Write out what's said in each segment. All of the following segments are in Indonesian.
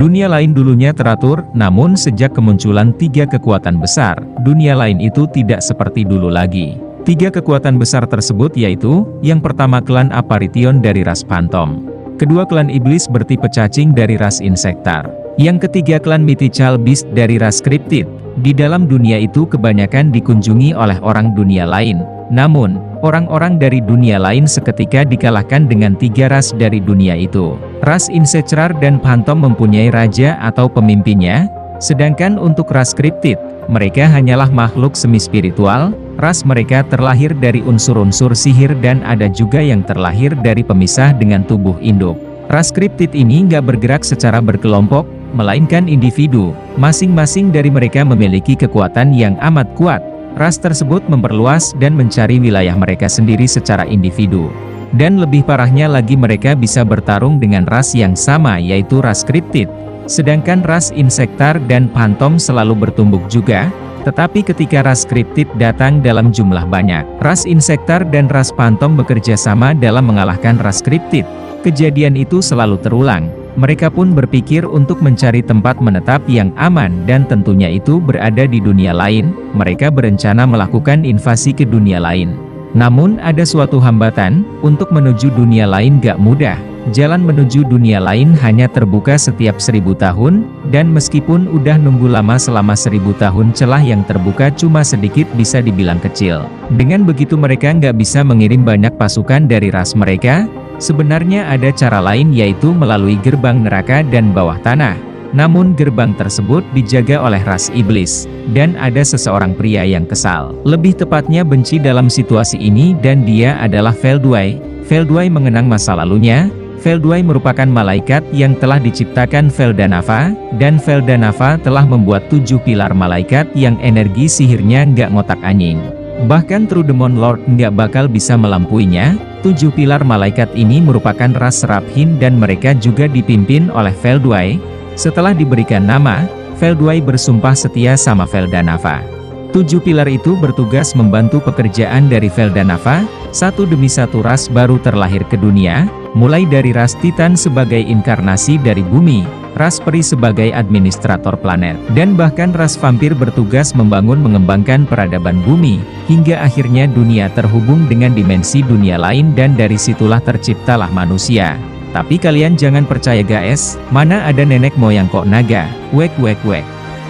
Dunia lain dulunya teratur, namun sejak kemunculan tiga kekuatan besar, dunia lain itu tidak seperti dulu lagi. Tiga kekuatan besar tersebut yaitu, yang pertama klan Apparition dari ras Phantom. Kedua klan Iblis bertipe cacing dari ras Insektar. Yang ketiga klan Mythical Beast dari ras Cryptid. Di dalam dunia itu kebanyakan dikunjungi oleh orang dunia lain. Namun, orang-orang dari dunia lain seketika dikalahkan dengan tiga ras dari dunia itu. Ras Insektar dan Phantom mempunyai raja atau pemimpinnya, sedangkan untuk ras Cryptid, mereka hanyalah makhluk semi-spiritual. Ras mereka terlahir dari unsur-unsur sihir dan ada juga yang terlahir dari pemisah dengan tubuh induk. Ras Cryptid ini nggak bergerak secara berkelompok, melainkan individu. Masing-masing dari mereka memiliki kekuatan yang amat kuat. Ras tersebut memperluas dan mencari wilayah mereka sendiri secara individu. Dan lebih parahnya lagi mereka bisa bertarung dengan ras yang sama yaitu ras Cryptid. Sedangkan ras Insektar dan Phantom selalu bertumbuk juga. Tetapi ketika ras Cryptid datang dalam jumlah banyak, ras Insektar dan ras Phantom bekerja sama dalam mengalahkan ras Cryptid. Kejadian itu selalu terulang. Mereka pun berpikir untuk mencari tempat menetap yang aman dan tentunya itu berada di dunia lain. Mereka berencana melakukan invasi ke dunia lain. Namun ada suatu hambatan, untuk menuju dunia lain gak mudah. Jalan menuju dunia lain hanya terbuka setiap 1000 tahun, dan meskipun udah nunggu lama selama 1000 tahun celah yang terbuka cuma sedikit bisa dibilang kecil. Dengan begitu mereka nggak bisa mengirim banyak pasukan dari ras mereka. Sebenarnya ada cara lain yaitu melalui gerbang neraka dan bawah tanah. Namun gerbang tersebut dijaga oleh ras iblis, dan ada seseorang pria yang kesal. Lebih tepatnya benci dalam situasi ini dan dia adalah Veldway. Veldway mengenang masa lalunya. Veldway merupakan malaikat yang telah diciptakan Veldanava, dan Veldanava telah membuat 7 pilar malaikat yang energi sihirnya nggak ngotak-anying. Bahkan True Demon Lord nggak bakal bisa melampuinya. 7 pilar malaikat ini merupakan ras Seraphin dan mereka juga dipimpin oleh Veldway. Setelah diberikan nama, Veldway bersumpah setia sama Veldanava. 7 pilar itu bertugas membantu pekerjaan dari Veldanava. Satu demi satu ras baru terlahir ke dunia, mulai dari ras Titan sebagai inkarnasi dari bumi, ras peri sebagai administrator planet, dan bahkan ras vampir bertugas membangun mengembangkan peradaban bumi, hingga akhirnya dunia terhubung dengan dimensi dunia lain dan dari situlah terciptalah manusia. Tapi kalian jangan percaya guys, mana ada nenek moyang kok naga, wek.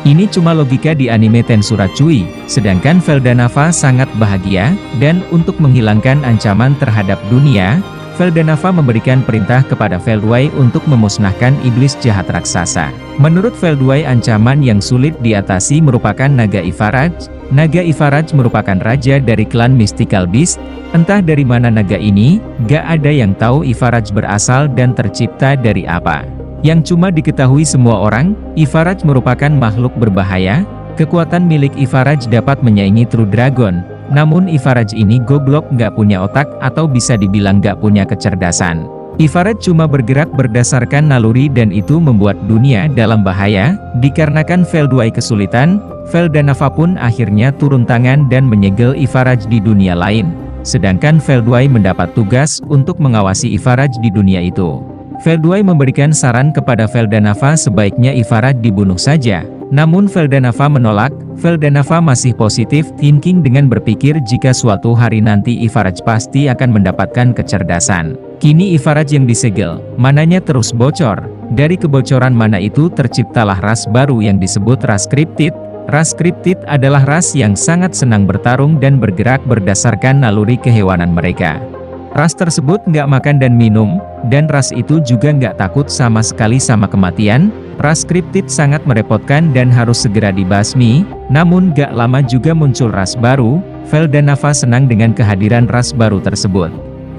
Ini cuma logika di anime Tensuratsui, sedangkan Veldanava sangat bahagia, dan untuk menghilangkan ancaman terhadap dunia, Veldanava memberikan perintah kepada Veldway untuk memusnahkan iblis jahat raksasa. Menurut Veldway ancaman yang sulit diatasi merupakan Naga Ivaraj. Naga Ivaraj merupakan raja dari klan Mystical Beast. Entah dari mana naga ini, gak ada yang tahu Ivaraj berasal dan tercipta dari apa. Yang cuma diketahui semua orang, Ivaraj merupakan makhluk berbahaya. Kekuatan milik Ivaraj dapat menyaingi True Dragon. Namun Ivaraj ini goblok, nggak punya otak atau bisa dibilang nggak punya kecerdasan. Ivaraj cuma bergerak berdasarkan naluri dan itu membuat dunia dalam bahaya. Dikarenakan Veldway kesulitan, Veldanava pun akhirnya turun tangan dan menyegel Ivaraj di dunia lain. Sedangkan Veldway mendapat tugas untuk mengawasi Ivaraj di dunia itu. Veldway memberikan saran kepada Veldanava sebaiknya Ivaraj dibunuh saja. Namun Veldanava menolak. Veldanava masih positif thinking dengan berpikir jika suatu hari nanti Ivaraj pasti akan mendapatkan kecerdasan. Kini Ivaraj yang disegel, mananya terus bocor. Dari kebocoran mana itu terciptalah ras baru yang disebut ras Cryptid. Ras Cryptid adalah ras yang sangat senang bertarung dan bergerak berdasarkan naluri kehewanan mereka. Ras tersebut nggak makan dan minum, dan ras itu juga nggak takut sama sekali sama kematian. Ras Cryptid sangat merepotkan dan harus segera dibasmi, namun gak lama juga muncul ras baru. Veldanava senang dengan kehadiran ras baru tersebut.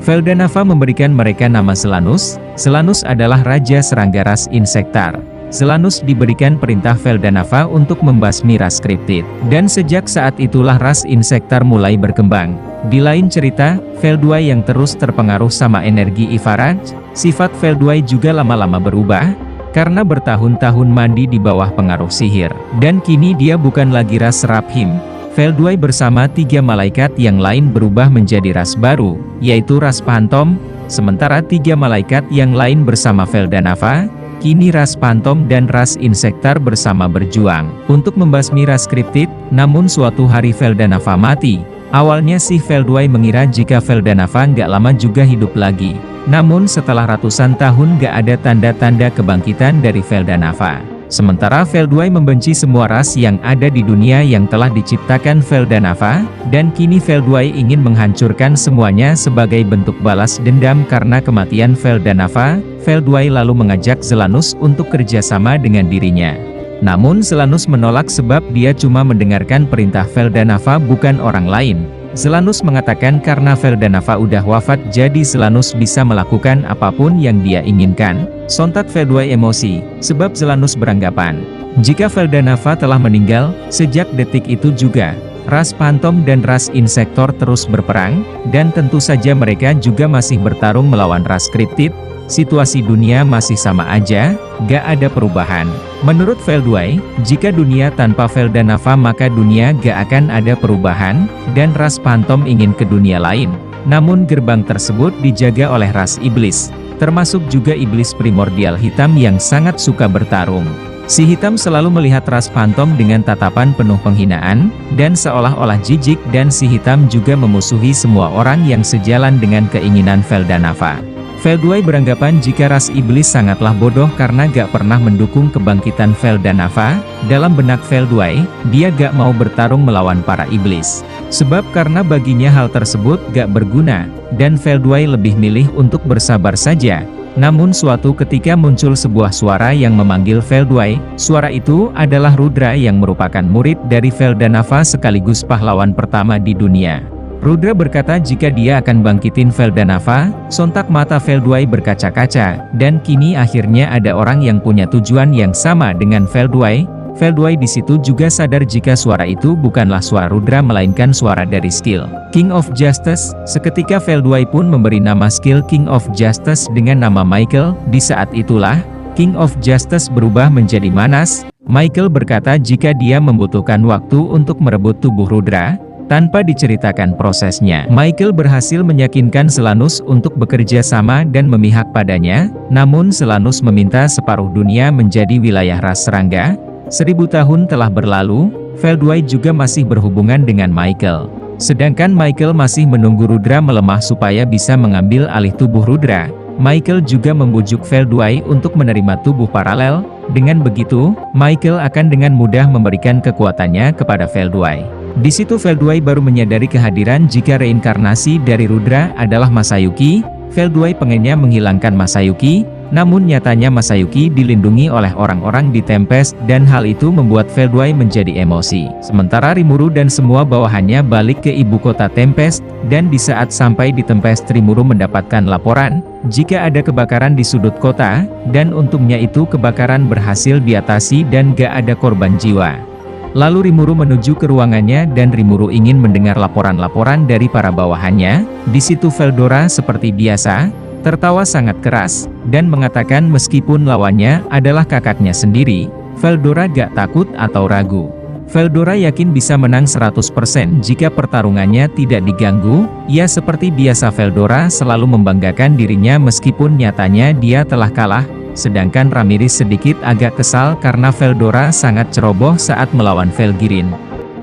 Veldanava memberikan mereka nama Selanus. Selanus adalah raja serangga ras Insektar. Selanus diberikan perintah Veldanava untuk membasmi ras Cryptid. Dan sejak saat itulah ras Insektar mulai berkembang. Di lain cerita, Veldway yang terus terpengaruh sama energi Ivaraj, sifat Veldway juga lama-lama berubah, karena bertahun-tahun mandi di bawah pengaruh sihir. Dan kini dia bukan lagi ras Seraphin. Veldway bersama 3 malaikat yang lain berubah menjadi ras baru, yaitu ras Phantom, sementara 3 malaikat yang lain bersama Veldanava. Kini ras Phantom dan ras Insektar bersama berjuang untuk membasmi ras Cryptid, namun suatu hari Veldanava mati. Awalnya si Veldway mengira jika Veldanava nggak lama juga hidup lagi. Namun setelah ratusan tahun nggak ada tanda-tanda kebangkitan dari Veldanava. Sementara Veldway membenci semua ras yang ada di dunia yang telah diciptakan Veldanava, dan kini Veldway ingin menghancurkan semuanya sebagai bentuk balas dendam karena kematian Veldanava. Veldway lalu mengajak Zelanus untuk kerjasama dengan dirinya. Namun Zelanus menolak sebab dia cuma mendengarkan perintah Veldanava bukan orang lain. Zelanus mengatakan karena Veldanava udah wafat jadi Zelanus bisa melakukan apapun yang dia inginkan. Sontak Veldway emosi, sebab Zelanus beranggapan, jika Veldanava telah meninggal, sejak detik itu juga, ras Phantom dan ras Insektor terus berperang, dan tentu saja mereka juga masih bertarung melawan ras Cryptid. Situasi dunia masih sama aja, gak ada perubahan. Menurut Veldway, jika dunia tanpa Veldanava maka dunia gak akan ada perubahan, dan ras Phantom ingin ke dunia lain. Namun gerbang tersebut dijaga oleh ras iblis, termasuk juga iblis primordial hitam yang sangat suka bertarung. Si hitam selalu melihat ras Phantom dengan tatapan penuh penghinaan, dan seolah-olah jijik, dan si hitam juga memusuhi semua orang yang sejalan dengan keinginan Veldanava. Veldway beranggapan jika ras iblis sangatlah bodoh karena gak pernah mendukung kebangkitan Veldanava. Dalam benak Veldway, dia gak mau bertarung melawan para iblis. Sebab karena baginya hal tersebut gak berguna, dan Veldway lebih milih untuk bersabar saja. Namun suatu ketika muncul sebuah suara yang memanggil Veldway. Suara itu adalah Rudra yang merupakan murid dari Veldanava sekaligus pahlawan pertama di dunia. Rudra berkata jika dia akan bangkitin Veldanava. Sontak mata Veldway berkaca-kaca, dan kini akhirnya ada orang yang punya tujuan yang sama dengan Veldway. Veldway di situ juga sadar jika suara itu bukanlah suara Rudra melainkan suara dari skill King of Justice. Seketika Veldway pun memberi nama skill King of Justice dengan nama Michael. Di saat itulah, King of Justice berubah menjadi manas. Michael berkata jika dia membutuhkan waktu untuk merebut tubuh Rudra. Tanpa diceritakan prosesnya, Michael berhasil meyakinkan Zelanus untuk bekerja sama dan memihak padanya. Namun Zelanus meminta separuh dunia menjadi wilayah ras serangga. 1000 tahun telah berlalu, Veldway juga masih berhubungan dengan Michael. Sedangkan Michael masih menunggu Rudra melemah supaya bisa mengambil alih tubuh Rudra. Michael juga membujuk Veldway untuk menerima tubuh paralel. Dengan begitu, Michael akan dengan mudah memberikan kekuatannya kepada Veldway. Di situ Veldway baru menyadari kehadiran jika reinkarnasi dari Rudra adalah Masayuki. Veldway pengennya menghilangkan Masayuki, namun nyatanya Masayuki dilindungi oleh orang-orang di Tempest, dan hal itu membuat Veldway menjadi emosi. Sementara Rimuru dan semua bawahannya balik ke ibu kota Tempest, dan di saat sampai di Tempest Rimuru mendapatkan laporan jika ada kebakaran di sudut kota, dan untungnya itu kebakaran berhasil diatasi dan gak ada korban jiwa. Lalu Rimuru menuju ke ruangannya dan Rimuru ingin mendengar laporan-laporan dari para bawahannya. Di situ Veldora seperti biasa, tertawa sangat keras, dan mengatakan meskipun lawannya adalah kakaknya sendiri, Veldora gak takut atau ragu. Veldora yakin bisa menang 100% jika pertarungannya tidak diganggu. Ya seperti biasa Veldora selalu membanggakan dirinya meskipun nyatanya dia telah kalah. Sedangkan Ramirez sedikit agak kesal karena Veldora sangat ceroboh saat melawan Velgirin.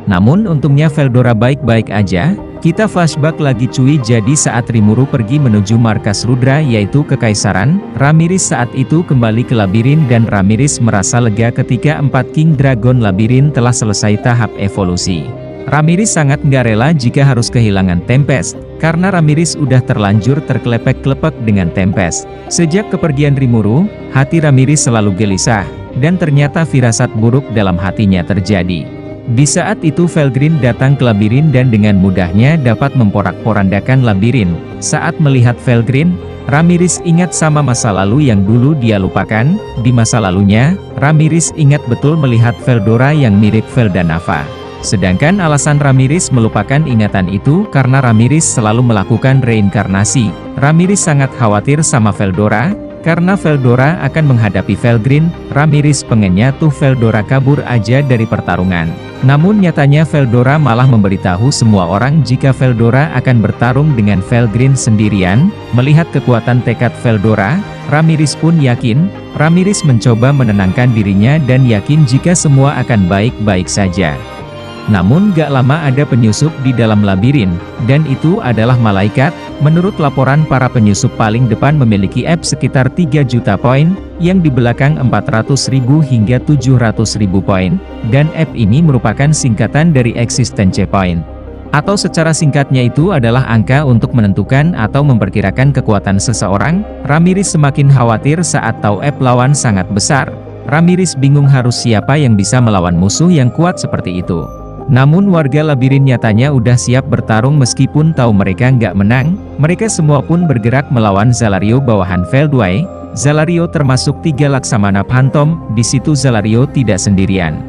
Namun untungnya Veldora baik-baik aja. Kita flashback lagi cuy, jadi saat Rimuru pergi menuju markas Rudra yaitu Kekaisaran, Ramirez saat itu kembali ke labirin dan Ramirez merasa lega ketika 4 King Dragon labirin telah selesai tahap evolusi. Ramirez sangat nggak rela jika harus kehilangan Tempest, karena Ramirez udah terlanjur terkelepek-kelepek dengan Tempest. Sejak kepergian Rimuru, hati Ramirez selalu gelisah, dan ternyata firasat buruk dalam hatinya terjadi. Di saat itu Velgrin datang ke labirin dan dengan mudahnya dapat memporak-porandakan labirin. Saat melihat Velgrin, Ramirez ingat sama masa lalu yang dulu dia lupakan. Di masa lalunya, Ramirez ingat betul melihat Veldora yang mirip Veldanava. Sedangkan alasan Ramirez melupakan ingatan itu karena Ramirez selalu melakukan reinkarnasi. Ramirez sangat khawatir sama Veldora, karena Veldora akan menghadapi Velgrin. Ramirez pengennya tuh Veldora kabur aja dari pertarungan. Namun nyatanya Veldora malah memberitahu semua orang jika Veldora akan bertarung dengan Velgrin sendirian. Melihat kekuatan tekad Veldora, Ramirez pun yakin Ramirez mencoba menenangkan dirinya dan yakin jika semua akan baik-baik saja. Namun gak lama ada penyusup di dalam labirin, dan itu adalah malaikat. Menurut laporan para penyusup paling depan memiliki EP sekitar 3 juta poin, yang di belakang 400.000 hingga 700.000 poin, dan EP ini merupakan singkatan dari existence point. Atau secara singkatnya itu adalah angka untuk menentukan atau memperkirakan kekuatan seseorang. Ramirez semakin khawatir saat tahu EP lawan sangat besar. Ramirez bingung harus siapa yang bisa melawan musuh yang kuat seperti itu. Namun warga labirin nyatanya udah siap bertarung meskipun tahu mereka nggak menang. Mereka semua pun bergerak melawan Zalario bawahan Veldway. Zalario termasuk 3 Laksamana Phantom. Di situ Zalario tidak sendirian.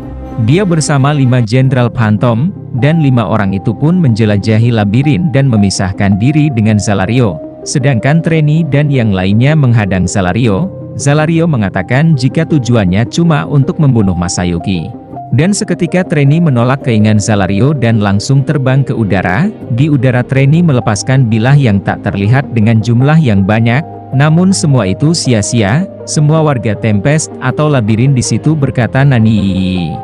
Dia bersama 5 Jenderal Phantom, dan 5 orang itu pun menjelajahi labirin dan memisahkan diri dengan Zalario. Sedangkan Treni dan yang lainnya menghadang Zalario. Zalario mengatakan jika tujuannya cuma untuk membunuh Masayuki. Dan seketika Treni menolak keinginan Zalario dan langsung terbang ke udara. Di udara Treni melepaskan bilah yang tak terlihat dengan jumlah yang banyak. Namun semua itu sia-sia. Semua warga Tempest atau labirin di situ berkata nani.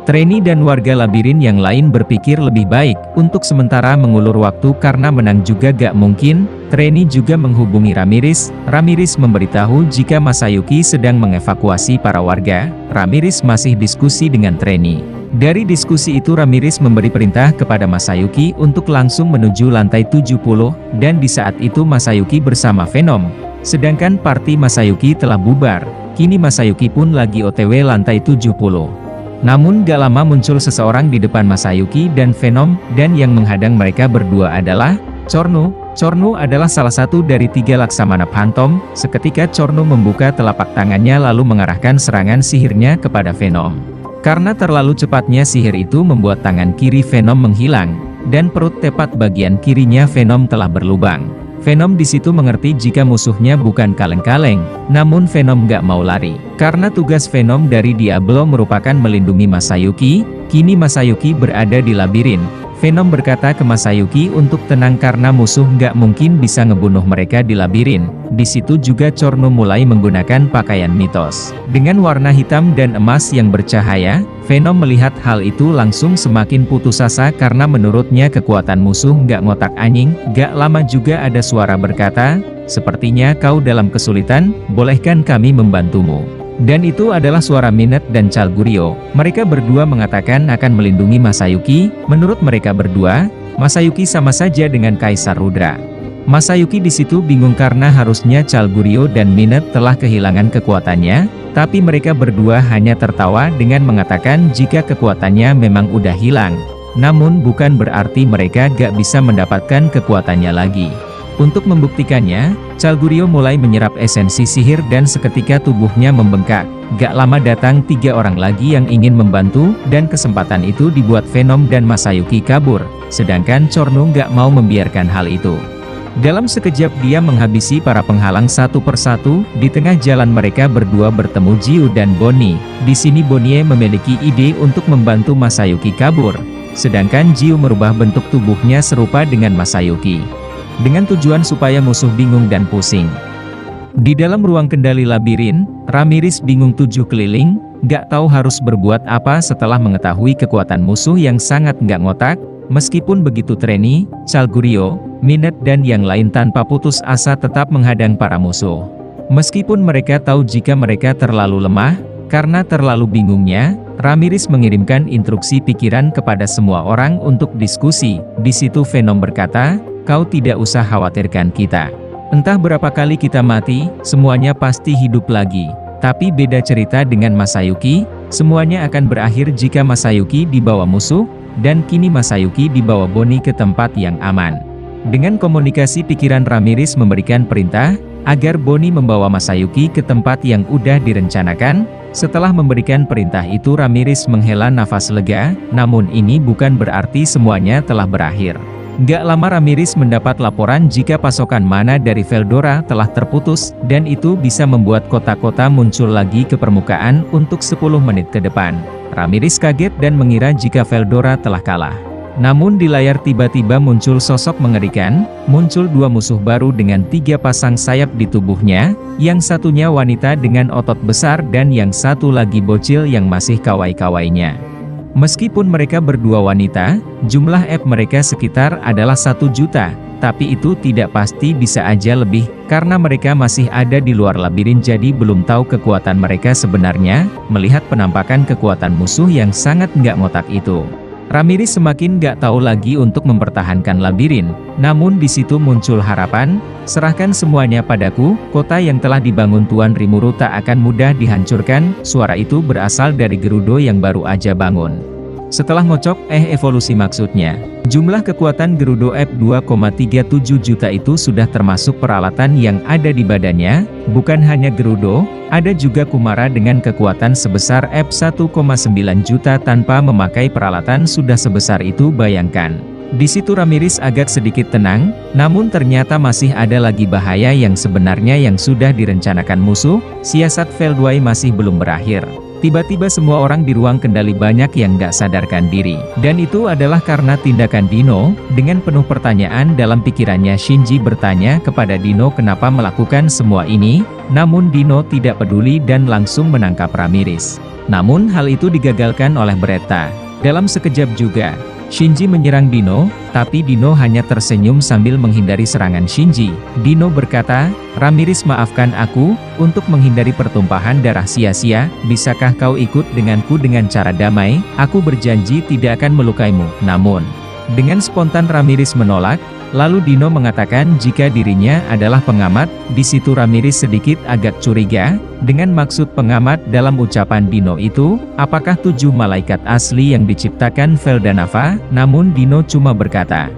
Treni dan warga labirin yang lain berpikir lebih baik untuk sementara mengulur waktu karena menang juga gak mungkin. Treni juga menghubungi Ramirez. Ramirez memberitahu jika Masayuki sedang mengevakuasi para warga. Ramirez masih diskusi dengan Treni. Dari diskusi itu Ramirez memberi perintah kepada Masayuki untuk langsung menuju lantai 70, dan di saat itu Masayuki bersama Venom. Sedangkan party Masayuki telah bubar. Kini Masayuki pun lagi OTW lantai 70. Namun gak lama muncul seseorang di depan Masayuki dan Venom, dan yang menghadang mereka berdua adalah Cornu. Cornu adalah salah satu dari 3 Laksamana Phantom. Seketika Cornu membuka telapak tangannya lalu mengarahkan serangan sihirnya kepada Venom. Karena terlalu cepatnya sihir itu membuat tangan kiri Venom menghilang, dan perut tepat bagian kirinya Venom telah berlubang. Venom di situ mengerti jika musuhnya bukan kaleng-kaleng, namun Venom gak mau lari. Karena tugas Venom dari Diablo merupakan melindungi Masayuki, kini Masayuki berada di labirin. Venom berkata ke Masayuki untuk tenang karena musuh nggak mungkin bisa ngebunuh mereka di labirin. Di situ juga Cornu mulai menggunakan pakaian mitos. Dengan warna hitam dan emas yang bercahaya, Venom melihat hal itu langsung semakin putus asa karena menurutnya kekuatan musuh nggak ngotak anjing. Gak lama juga ada suara berkata, "Sepertinya kau dalam kesulitan, bolehkan kami membantumu?" Dan itu adalah suara Minette dan Chalgurio. Mereka berdua mengatakan akan melindungi Masayuki. Menurut mereka berdua, Masayuki sama saja dengan Kaisar Rudra. Masayuki di situ bingung karena harusnya Chalgurio dan Minette telah kehilangan kekuatannya, tapi mereka berdua hanya tertawa dengan mengatakan jika kekuatannya memang udah hilang. Namun bukan berarti mereka gak bisa mendapatkan kekuatannya lagi. Untuk membuktikannya, Chalgurio mulai menyerap esensi sihir dan seketika tubuhnya membengkak. Gak lama datang 3 orang lagi yang ingin membantu, dan kesempatan itu dibuat Venom dan Masayuki kabur. Sedangkan Cornu gak mau membiarkan hal itu. Dalam sekejap dia menghabisi para penghalang satu persatu. Di tengah jalan mereka berdua bertemu Jiu dan Bonnie. Di sini Bonnie memiliki ide untuk membantu Masayuki kabur. Sedangkan Jiu merubah bentuk tubuhnya serupa dengan Masayuki, dengan tujuan supaya musuh bingung dan pusing. Di dalam ruang kendali labirin, Ramirez bingung 7 keliling, gak tahu harus berbuat apa setelah mengetahui kekuatan musuh yang sangat gak ngotak. Meskipun begitu Treni, Chalgurio, Minette dan yang lain tanpa putus asa tetap menghadang para musuh. Meskipun mereka tahu jika mereka terlalu lemah, karena terlalu bingungnya, Ramirez mengirimkan instruksi pikiran kepada semua orang untuk diskusi. Di situ Venom berkata, "Kau tidak usah khawatirkan kita. Entah berapa kali kita mati, semuanya pasti hidup lagi. Tapi beda cerita dengan Masayuki, semuanya akan berakhir jika Masayuki dibawa musuh, dan kini Masayuki dibawa Bonnie ke tempat yang aman." Dengan komunikasi pikiran Ramirez memberikan perintah, agar Bonnie membawa Masayuki ke tempat yang udah direncanakan. Setelah memberikan perintah itu Ramirez menghela nafas lega, namun ini bukan berarti semuanya telah berakhir. Gak lama Ramirez mendapat laporan jika pasokan mana dari Veldora telah terputus, dan itu bisa membuat kota-kota muncul lagi ke permukaan untuk 10 menit ke depan. Ramirez kaget dan mengira jika Veldora telah kalah. Namun di layar tiba-tiba muncul sosok mengerikan, muncul dua musuh baru dengan 3 pasang sayap di tubuhnya, yang satunya wanita dengan otot besar dan yang satu lagi bocil yang masih kawai-kawainya. Meskipun mereka berdua wanita, jumlah EP mereka sekitar adalah 1 juta, tapi itu tidak pasti, bisa aja lebih, karena mereka masih ada di luar labirin jadi belum tahu kekuatan mereka sebenarnya, melihat penampakan kekuatan musuh yang sangat nggak ngotak itu. Ramirez semakin gak tahu lagi untuk mempertahankan labirin, namun di situ muncul harapan, serahkan semuanya padaku, kota yang telah dibangun Tuan Rimuru tak akan mudah dihancurkan, suara itu berasal dari Gerudo yang baru aja bangun. Setelah ngocok, evolusi maksudnya. Jumlah kekuatan Gerudo EP 2,37 juta itu sudah termasuk peralatan yang ada di badannya, bukan hanya Gerudo, ada juga Kumara dengan kekuatan sebesar EP 1,9 juta tanpa memakai peralatan sudah sebesar itu, bayangkan. Di situ Ramirez agak sedikit tenang, namun ternyata masih ada lagi bahaya yang sebenarnya yang sudah direncanakan musuh, siasat Veldway masih belum berakhir. Tiba-tiba semua orang di ruang kendali banyak yang gak sadarkan diri. Dan itu adalah karena tindakan Dino. Dengan penuh pertanyaan dalam pikirannya, Shinji bertanya kepada Dino kenapa melakukan semua ini, namun Dino tidak peduli dan langsung menangkap Ramirez. Namun hal itu digagalkan oleh Beretta. Dalam sekejap juga, Shinji menyerang Dino, tapi Dino hanya tersenyum sambil menghindari serangan Shinji. Dino berkata, Ramirez maafkan aku, untuk menghindari pertumpahan darah sia-sia, bisakah kau ikut denganku dengan cara damai, aku berjanji tidak akan melukaimu. Namun, dengan spontan Ramirez menolak, lalu Dino mengatakan jika dirinya adalah pengamat. Di situ Ramirez sedikit agak curiga, dengan maksud pengamat dalam ucapan Dino itu, apakah 7 malaikat asli yang diciptakan Veldanava? Namun Dino cuma berkata,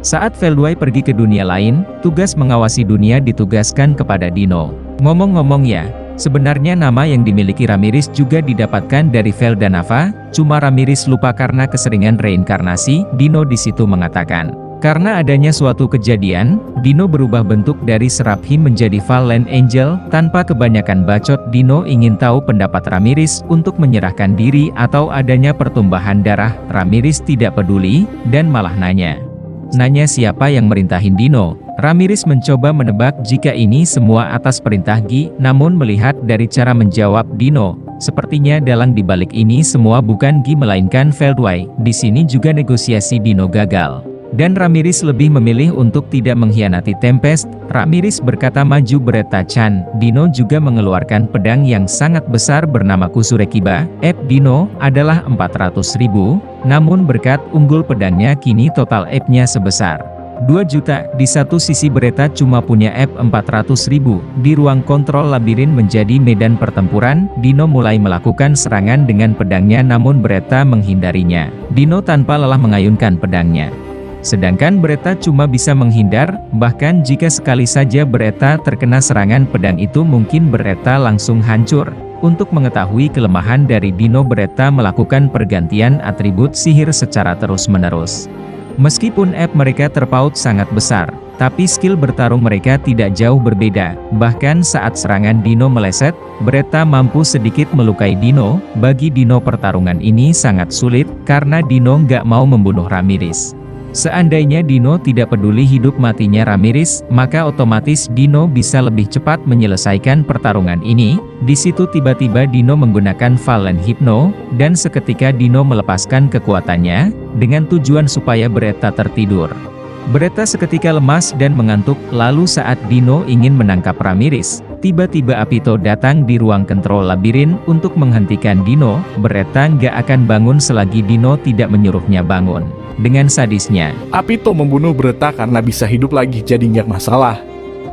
saat Veldway pergi ke dunia lain, tugas mengawasi dunia ditugaskan kepada Dino. Ngomong-ngomong ya, sebenarnya nama yang dimiliki Ramirez juga didapatkan dari Veldanava, cuma Ramirez lupa karena keseringan reinkarnasi. Dino di situ mengatakan, karena adanya suatu kejadian, Dino berubah bentuk dari Seraphim menjadi Fallen Angel. Tanpa kebanyakan bacot, Dino ingin tahu pendapat Ramirez untuk menyerahkan diri atau adanya pertumbahan darah. Ramirez tidak peduli, dan malah nanya siapa yang merintahin Dino. Ramirez mencoba menebak jika ini semua atas perintah Gi, namun melihat dari cara menjawab Dino, sepertinya dalang dibalik ini semua bukan Gi melainkan Veldway. Di sini juga negosiasi Dino gagal. Dan Ramirez lebih memilih untuk tidak mengkhianati Tempest. Ramirez berkata maju Beretta-chan. Dino juga mengeluarkan pedang yang sangat besar bernama Kusurekiba. Dino adalah 400.000, namun berkat unggul pedangnya kini total EP-nya sebesar 2 juta. Di satu sisi Beretta cuma punya EP 400.000. Di ruang kontrol labirin menjadi medan pertempuran, Dino mulai melakukan serangan dengan pedangnya namun Beretta menghindarinya. Dino tanpa lelah mengayunkan pedangnya. Sedangkan Beretta cuma bisa menghindar, bahkan jika sekali saja Beretta terkena serangan pedang itu mungkin Beretta langsung hancur. Untuk mengetahui kelemahan dari Dino, Beretta melakukan pergantian atribut sihir secara terus-menerus. Meskipun EP mereka terpaut sangat besar, tapi skill bertarung mereka tidak jauh berbeda. Bahkan saat serangan Dino meleset, Beretta mampu sedikit melukai Dino. Bagi Dino pertarungan ini sangat sulit, karena Dino nggak mau membunuh Ramirez. Seandainya Dino tidak peduli hidup matinya Ramirez, maka otomatis Dino bisa lebih cepat menyelesaikan pertarungan ini. Di situ tiba-tiba Dino menggunakan Fallen Hypno, dan seketika Dino melepaskan kekuatannya, dengan tujuan supaya Beretta tertidur. Beretta seketika lemas dan mengantuk, lalu saat Dino ingin menangkap Ramirez, tiba-tiba Apito datang di ruang kontrol labirin untuk menghentikan Dino. Beretta nggak akan bangun selagi Dino tidak menyuruhnya bangun. Dengan sadisnya, Apito membunuh Beretta karena bisa hidup lagi jadi nggak masalah.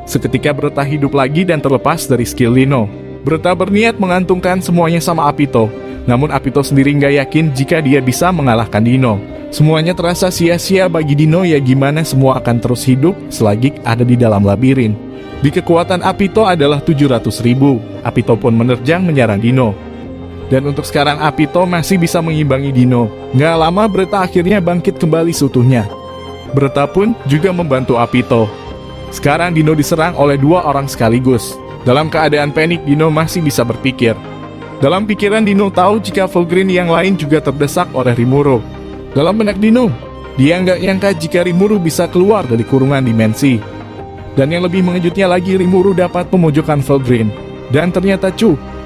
Seketika Beretta hidup lagi dan terlepas dari skill Dino. Beretta berniat mengantungkan semuanya sama Apito, namun Apito sendiri nggak yakin jika dia bisa mengalahkan Dino. Semuanya terasa sia-sia bagi Dino, ya gimana semua akan terus hidup selagi ada di dalam labirin. Di kekuatan Apito adalah 700.000, Apito pun menerjang menyerang Dino. Dan untuk sekarang Apito masih bisa mengimbangi Dino. Nggak lama Beretta akhirnya bangkit kembali seutuhnya. Beretta pun juga membantu Apito. Sekarang Dino diserang oleh 2 orang sekaligus. Dalam keadaan panik, Dino masih bisa berpikir. Dalam pikiran Dino tahu jika Fulgrim yang lain juga terdesak oleh Rimuru. Dalam benak Dino, Dia nggak nyangka jika Rimuru bisa keluar dari kurungan dimensi. Dan yang lebih mengejutnya lagi, Rimuru dapat memojokkan Fulgrim. Dan ternyata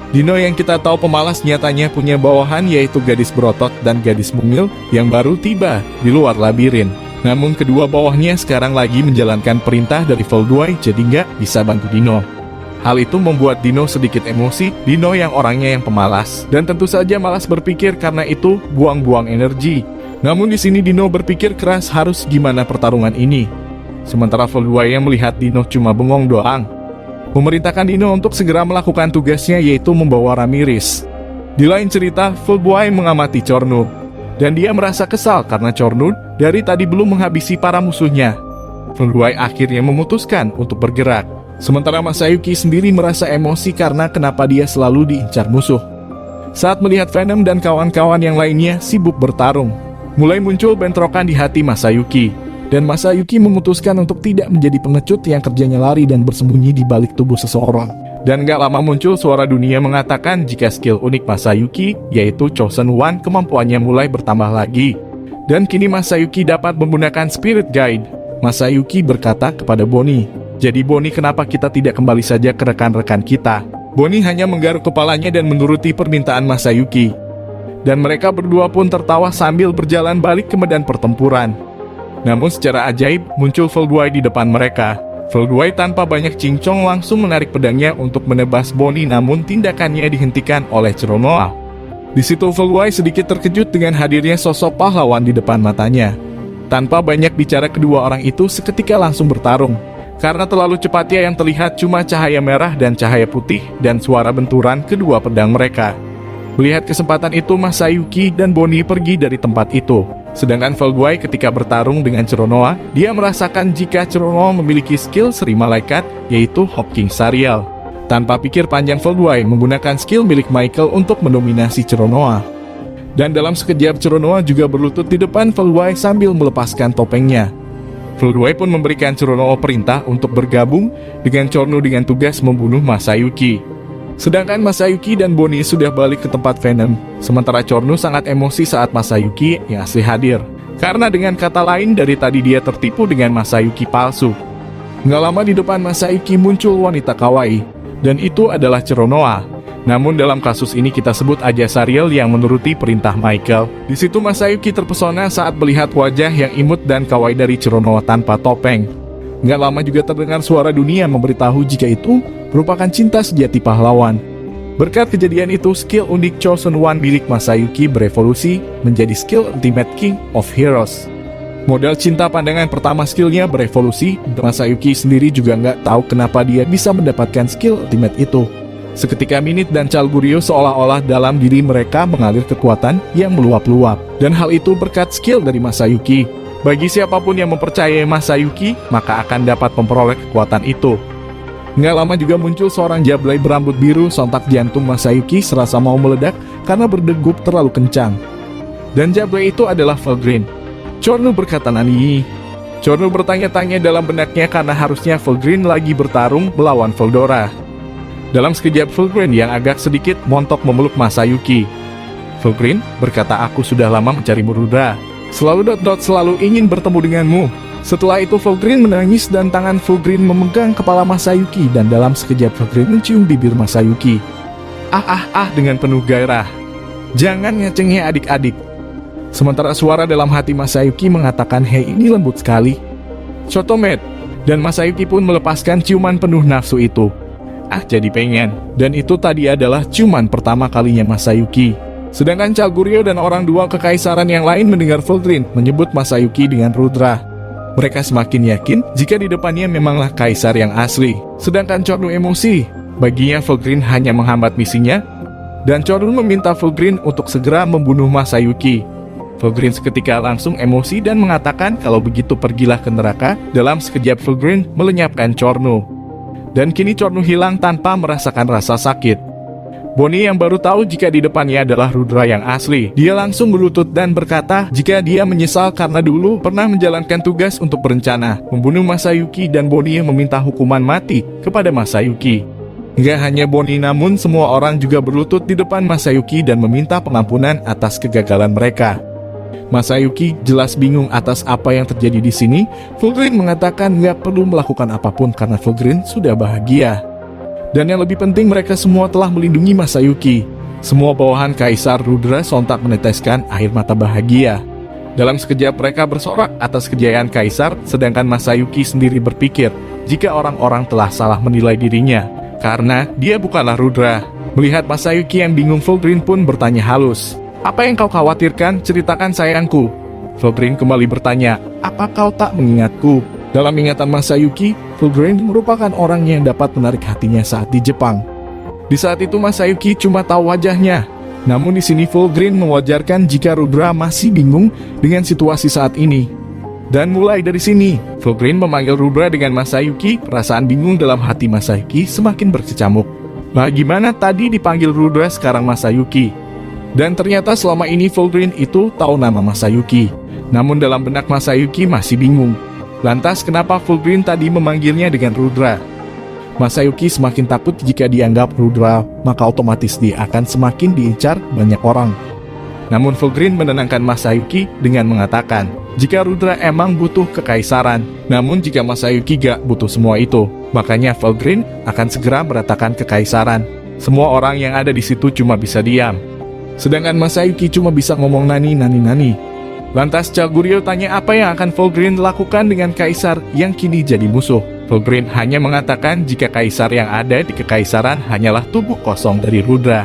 Dino yang kita tahu pemalas nyatanya punya bawahan, yaitu gadis berotot dan gadis mungil yang baru tiba di luar labirin. Namun kedua bawahnya sekarang lagi menjalankan perintah dari Volduai, jadi nggak bisa bantu Dino. Hal itu membuat Dino sedikit emosi. Dino yang orangnya yang pemalas dan tentu saja malas berpikir, karena itu buang-buang energi. Namun di sini Dino berpikir keras harus gimana pertarungan ini. Sementara Volduai yang melihat Dino cuma bengong doang, memerintahkan Dino untuk segera melakukan tugasnya, yaitu membawa Ramirez. Di lain cerita, Volduai mengamati Cornur, dan dia merasa kesal karena Cornur dari tadi belum menghabisi para musuhnya. Volduai akhirnya memutuskan untuk bergerak. Sementara Masayuki sendiri merasa emosi karena kenapa dia selalu diincar musuh. Saat melihat Venom dan kawan-kawan yang lainnya sibuk bertarung, mulai muncul bentrokan di hati Masayuki. Dan Masayuki memutuskan untuk tidak menjadi pengecut yang kerjanya lari dan bersembunyi di balik tubuh seseorang. Dan gak lama muncul suara dunia mengatakan jika skill unik Masayuki, yaitu Chosen One, kemampuannya mulai bertambah lagi. Dan kini Masayuki dapat menggunakan Spirit Guide. Masayuki berkata kepada Bonnie, "Jadi Bonnie, kenapa kita tidak kembali saja ke rekan-rekan kita?" Bonnie hanya menggaruk kepalanya dan menuruti permintaan Masayuki. Dan mereka berdua pun tertawa sambil berjalan balik ke medan pertempuran. Namun secara ajaib muncul Volduai di depan mereka. Volduai tanpa banyak cincong langsung menarik pedangnya untuk menebas Bonnie, namun tindakannya dihentikan oleh Ceronoa. Di situ Volduai sedikit terkejut dengan hadirnya sosok pahlawan di depan matanya. Tanpa banyak bicara, kedua orang itu seketika langsung bertarung. Karena terlalu cepatnya, yang terlihat cuma cahaya merah dan cahaya putih dan suara benturan kedua pedang mereka. Melihat kesempatan itu, Masayuki dan Bonnie pergi dari tempat itu. Sedangkan Volduai ketika bertarung dengan Ceronoa, dia merasakan jika Ceronoa memiliki skill Seri Malaikat, yaitu Hawking Sariel. Tanpa pikir panjang, Volduai menggunakan skill milik Michael untuk mendominasi Ceronoa. Dan dalam sekejap, Ceronoa juga berlutut di depan Volduai sambil melepaskan topengnya. Volduai pun memberikan Ceronoa perintah untuk bergabung dengan Cornu dengan tugas membunuh Masayuki. Sedangkan Masayuki dan Bonnie sudah balik ke tempat Venom. Sementara Cornu sangat emosi saat Masayuki yang asli hadir. Karena dengan kata lain, dari tadi dia tertipu dengan Masayuki palsu. Nggak lama di depan Masayuki muncul wanita kawaii. Dan itu adalah Ceronoa. Namun dalam kasus ini kita sebut aja Sariel yang menuruti perintah Michael. Di situ Masayuki terpesona saat melihat wajah yang imut dan kawaii dari Ceronoa tanpa topeng. Nggak lama juga terdengar suara dunia memberitahu jika itu merupakan cinta sejati pahlawan. Berkat kejadian itu, skill unik Chosen One milik Masayuki berevolusi menjadi skill Ultimate King of Heroes. Modal cinta pandangan pertama skillnya berevolusi. Masayuki sendiri juga nggak tahu kenapa dia bisa mendapatkan skill ultimate itu. Seketika Minit dan Chalgurio seolah-olah dalam diri mereka mengalir kekuatan yang meluap-luap. Dan hal itu berkat skill dari Masayuki. Bagi siapapun yang mempercayai Masayuki, maka akan dapat memperoleh kekuatan itu. Nggak lama juga muncul seorang jablay berambut biru. Sontak jantung Masayuki serasa mau meledak karena berdegup terlalu kencang. Dan jablay itu adalah Fulgrim. Cornu berkata, "Nani?" Cornu bertanya-tanya dalam benaknya karena harusnya Fulgrim lagi bertarung melawan Veldora. Dalam sekejap, Fulgrim yang agak sedikit montok memeluk Masayuki. Fulgrim berkata, "Aku sudah lama mencari Rudra. Selalu ingin bertemu denganmu." Setelah itu Fulgrim menangis dan tangan Fulgrim memegang kepala Masayuki, dan dalam sekejap Fulgrim mencium bibir Masayuki. Dengan penuh gairah. "Jangan ngecengnya adik-adik." Sementara suara dalam hati Masayuki mengatakan, "Hei, ini lembut sekali." Chotomet. Dan Masayuki pun melepaskan ciuman penuh nafsu itu. Jadi pengen. Dan itu tadi adalah ciuman pertama kalinya Masayuki. Sedangkan Chalgurio dan orang dua kekaisaran yang lain mendengar Fulgrim menyebut Masayuki dengan Rudra. Mereka semakin yakin jika di depannya memanglah kaisar yang asli. Sedangkan Cornu emosi. Baginya Fulgrim hanya menghambat misinya. Dan Cornu meminta Fulgrim untuk segera membunuh Masayuki. Fulgrim seketika langsung emosi dan mengatakan kalau begitu pergilah ke neraka. Dalam sekejap Fulgrim melenyapkan Cornu. Dan kini Cornu hilang tanpa merasakan rasa sakit. Bonnie yang baru tahu jika di depannya adalah Rudra yang asli. Dia langsung berlutut dan berkata jika dia menyesal karena dulu pernah menjalankan tugas untuk berencana membunuh Masayuki, dan Bonnie meminta hukuman mati kepada Masayuki. Nggak hanya Bonnie, namun semua orang juga berlutut di depan Masayuki dan meminta pengampunan atas kegagalan mereka. Masayuki jelas bingung atas apa yang terjadi di sini. Fulgrim mengatakan nggak perlu melakukan apapun karena Fulgrim sudah bahagia. Dan yang lebih penting, mereka semua telah melindungi Masayuki. Semua bawahan Kaisar Rudra sontak meneteskan air mata bahagia. Dalam sekejap mereka bersorak atas kejayaan Kaisar, sedangkan Masayuki sendiri berpikir jika orang-orang telah salah menilai dirinya, karena dia bukanlah Rudra. Melihat Masayuki yang bingung, Fulgrim pun bertanya halus, "Apa yang kau khawatirkan? Ceritakan sayangku." Fulgrim kembali bertanya, "Apa kau tak mengingatku?" Dalam ingatan Masayuki, Fulgrim merupakan orang yang dapat menarik hatinya saat di Jepang. Di saat itu Masayuki cuma tahu wajahnya. Namun di sini Fulgrim mewajarkan jika Rudra masih bingung dengan situasi saat ini. Dan mulai dari sini, Fulgrim memanggil Rudra dengan Masayuki. Perasaan bingung dalam hati Masayuki semakin berkecamuk. Nah, gimana tadi dipanggil Rudra, sekarang Masayuki? Dan ternyata selama ini Fulgrim itu tahu nama Masayuki. Namun dalam benak Masayuki masih bingung. Lantas kenapa Fulgrim tadi memanggilnya dengan Rudra? Masayuki semakin takut jika dianggap Rudra, maka otomatis dia akan semakin diincar banyak orang. Namun Fulgrim menenangkan Masayuki dengan mengatakan, jika Rudra emang butuh kekaisaran, namun jika Masayuki gak butuh semua itu, makanya Fulgrim akan segera meratakan kekaisaran. Semua orang yang ada di situ cuma bisa diam. Sedangkan Masayuki cuma bisa ngomong nani. Lantas Chaguryo tanya apa yang akan Fulgrim lakukan dengan kaisar yang kini jadi musuh. Fulgrim hanya mengatakan jika kaisar yang ada di kekaisaran hanyalah tubuh kosong dari Rudra.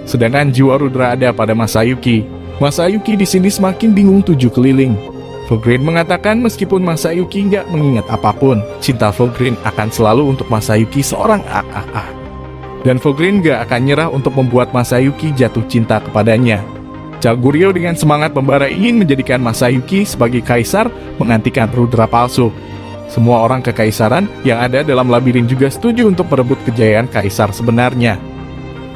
Sedangkan jiwa Rudra ada pada Masayuki. Masayuki di sini semakin bingung tujuh keliling. Fulgrim mengatakan meskipun Masayuki nggak mengingat apapun, cinta Fulgrim akan selalu untuk Masayuki seorang Dan Fulgrim nggak akan nyerah untuk membuat Masayuki jatuh cinta kepadanya. Chaguryo dengan semangat membara ingin menjadikan Masayuki sebagai kaisar menggantikan Rudra palsu. Semua orang kekaisaran yang ada dalam labirin juga setuju untuk merebut kejayaan kaisar sebenarnya.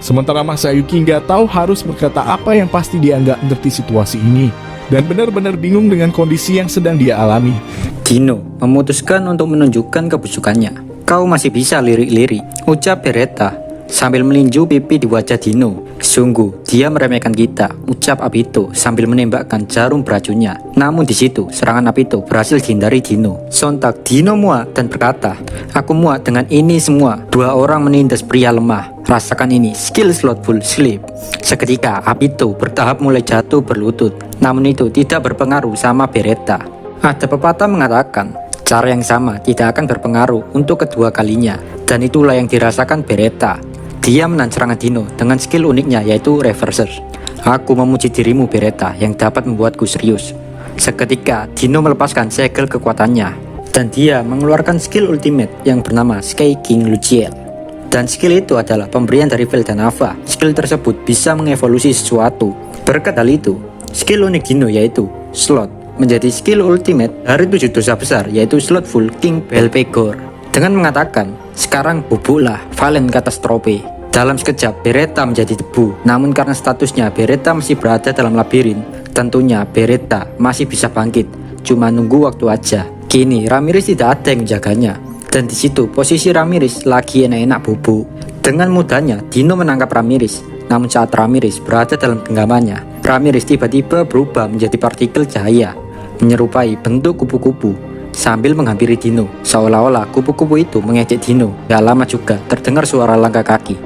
Sementara Masayuki nggak tahu harus berkata apa yang pasti dia nggak ngerti situasi ini. Dan benar-benar bingung dengan kondisi yang sedang dia alami. Dino memutuskan untuk menunjukkan kebusukannya. "Kau masih bisa lirik-lirik," ucap Beretta sambil meninju pipi di wajah Dino. "Sungguh, dia meremehkan kita," ucap Abito sambil menembakkan jarum beracunnya. Namun di situ, serangan Abito berhasil dihindari Dino. Sontak Dino muak dan berkata, "Aku muak dengan ini semua. Dua orang menindas pria lemah. Rasakan ini, skill slothful sleep." Seketika Abito bertahap mulai jatuh berlutut. Namun itu tidak berpengaruh sama Beretta. Ada pepatah mengatakan, cara yang sama tidak akan berpengaruh untuk kedua kalinya. Dan itulah yang dirasakan Beretta. Dia menahan serangan Dino dengan skill uniknya yaitu Reverser. "Aku memuji dirimu Beretta yang dapat membuatku serius." Seketika Dino melepaskan segel kekuatannya dan dia mengeluarkan skill ultimate yang bernama Sky King Luciel. Dan skill itu adalah pemberian dari Veldanava. Skill tersebut bisa mengevolusi sesuatu. Berkat hal itu, skill unik Dino yaitu Slot menjadi skill ultimate dari 7 dosa besar yaitu Slothful King Belphegor. Dengan mengatakan, "Sekarang bubuklah Valen Katastrope." Dalam sekejap Beretta menjadi debu. Namun karena statusnya Beretta masih berada dalam labirin, tentunya Beretta masih bisa bangkit. Cuma nunggu waktu aja. Kini Ramirez tidak ada yang menjaganya. Dan di situ posisi Ramirez lagi enak-enak bubuk. Dengan mudahnya Dino menangkap Ramirez. Namun saat Ramirez berada dalam genggamannya, Ramirez tiba-tiba berubah menjadi partikel cahaya menyerupai bentuk kupu-kupu sambil menghampiri Dino, seolah-olah kupu-kupu itu mengejek Dino. Gak lama juga terdengar suara langkah kaki.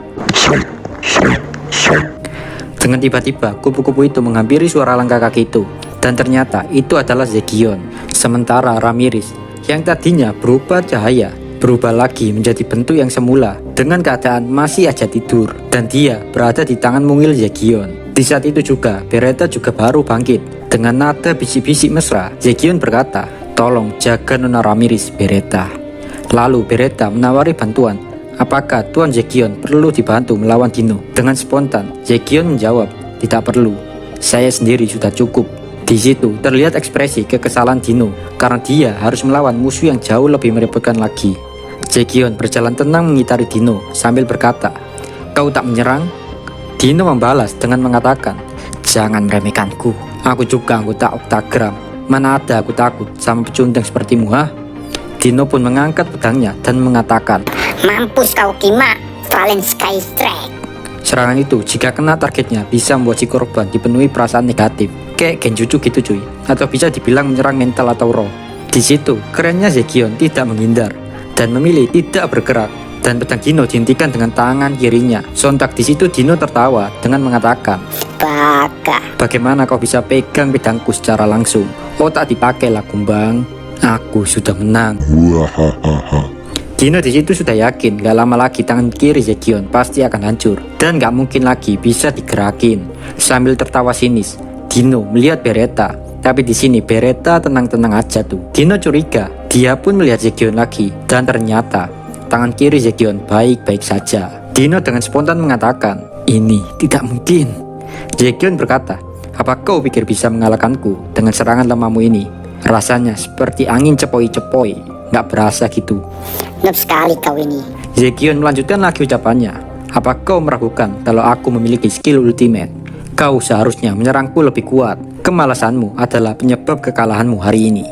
Dengan tiba-tiba kupu-kupu itu menghampiri suara langkah kaki itu, dan ternyata itu adalah Zegion. Sementara Ramirez yang tadinya berubah cahaya berubah lagi menjadi bentuk yang semula dengan keadaan masih aja tidur, dan dia berada di tangan mungil Zegion. Di saat itu juga Beretta juga baru bangkit. Dengan nada bisik-bisik mesra, Zegion berkata, "Tolong jaga Nona Ramirez, Beretta." Lalu Beretta menawari bantuan. Apakah Tuan Zegion perlu dibantu melawan Dino? Dengan spontan, Zegion menjawab, "Tidak perlu. Saya sendiri sudah cukup." Di situ terlihat ekspresi kekesalan Dino karena dia harus melawan musuh yang jauh lebih merepotkan lagi. Zegion berjalan tenang mengitari Dino sambil berkata, "Kau tak menyerang?" Dino membalas dengan mengatakan, "Jangan meremehkanku. Aku juga anggota Octagram. Mana ada aku takut sama pecundang sepertimu, ha?" Dino pun mengangkat pedangnya dan mengatakan, "Mampus kau Kima, Valen Sky Strike." Serangan itu jika kena targetnya bisa membuat si korban dipenuhi perasaan negatif. kayak genjutsu gitu cuy, atau bisa dibilang menyerang mental atau roh. Di situ kerennya Zekion tidak menghindar dan memilih tidak bergerak, dan pedang Dino dihentikan dengan tangan kirinya. Sontak di situ Dino tertawa dengan mengatakan, Baka. bagaimana kau bisa pegang pedangku secara langsung? Otak dipakai lah kumbang. Aku sudah menang. Dino di situ sudah yakin gak lama lagi tangan kiri Zekion pasti akan hancur dan gak mungkin lagi bisa digerakin. Sambil tertawa sinis, Dino melihat Beretta. Tapi di sini Beretta tenang-tenang aja tuh. Dino curiga, dia pun melihat Zekion lagi dan ternyata tangan kiri Zekion baik-baik saja. Dino dengan spontan mengatakan, ini tidak mungkin. Zekion berkata, apa kau pikir bisa mengalahkanku dengan serangan lemahmu ini? Rasanya seperti angin cepoi-cepoi, gak berasa gitu. Noob sekali kau ini. Zekion melanjutkan lagi ucapannya. Apa kau meragukan kalau aku memiliki skill ultimate? Kau seharusnya menyerangku lebih kuat. Kemalasanmu adalah penyebab kekalahanmu hari ini.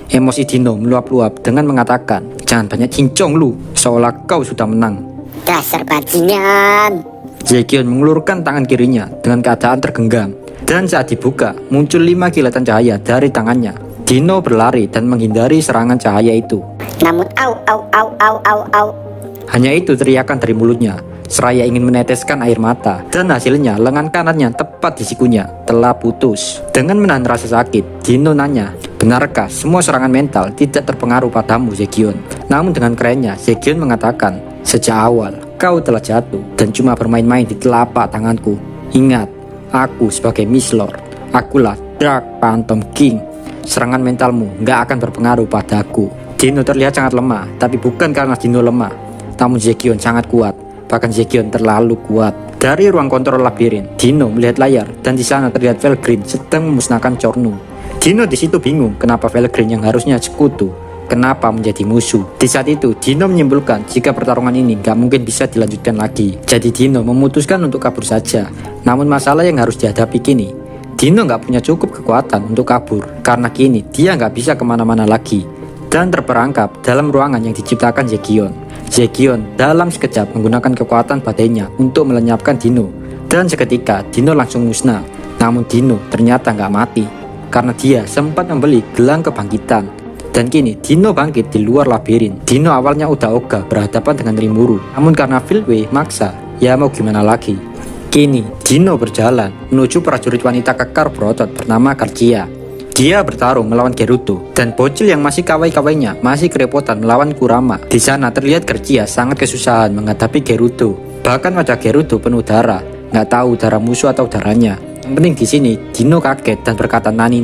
Emosi Dino meluap-luap dengan mengatakan, jangan banyak cincong lu, seolah kau sudah menang. Dasar bajingan. Zekion mengulurkan tangan kirinya dengan keadaan tergenggam. Dan saat dibuka, muncul 5 kilatan cahaya dari tangannya. Dino berlari dan menghindari serangan cahaya itu. Namun au. Hanya itu teriakan dari mulutnya, seraya ingin meneteskan air mata. Dan hasilnya lengan kanannya tepat di sikunya telah putus. Dengan menahan rasa sakit, Dino nanya, benarkah semua serangan mental tidak terpengaruh padamu Zekion? Namun dengan kerennya, Zekion mengatakan, sejak awal kau telah jatuh dan cuma bermain-main di telapak tanganku. Ingat, aku sebagai Miss Lord, akulah Dark Phantom King. Serangan mentalmu gak akan berpengaruh padaku. Dino terlihat sangat lemah, tapi bukan karena Dino lemah, namun Zekion sangat kuat. Bahkan Zekion terlalu kuat. Dari ruang kontrol labirin, Dino melihat layar dan di sana terlihat Velgreen sedang memusnahkan Cornu. Dino di situ bingung kenapa Velgreen yang harusnya sekutu, kenapa menjadi musuh. Di saat itu Dino menyimpulkan jika pertarungan ini gak mungkin bisa dilanjutkan lagi. Jadi Dino memutuskan untuk kabur saja. Namun masalah yang harus dihadapi kini, Dino gak punya cukup kekuatan untuk kabur, karena kini dia gak bisa kemana-mana lagi dan terperangkap dalam ruangan yang diciptakan Zekion. Zekion dalam sekejap menggunakan kekuatan badannya untuk melenyapkan Dino, dan seketika Dino langsung musnah. Namun Dino ternyata gak mati karena dia sempat membeli gelang kebangkitan. Dan kini Dino bangkit di luar labirin. Dino awalnya udah ogah berhadapan dengan Rimuru, namun karena Filway maksa, ya mau gimana lagi. Kini Dino berjalan menuju prajurit wanita kekar berotot bernama Garcia. Dia bertarung melawan Gerudo, dan bocil yang masih kawai-kawainya masih kerepotan melawan Kurama. Di sana terlihat Garcia sangat kesusahan menghadapi Gerudo. Bahkan wajah Gerudo penuh darah, nggak tahu darah musuh atau darahnya. Yang penting di sini Dino kaget dan berkata nani.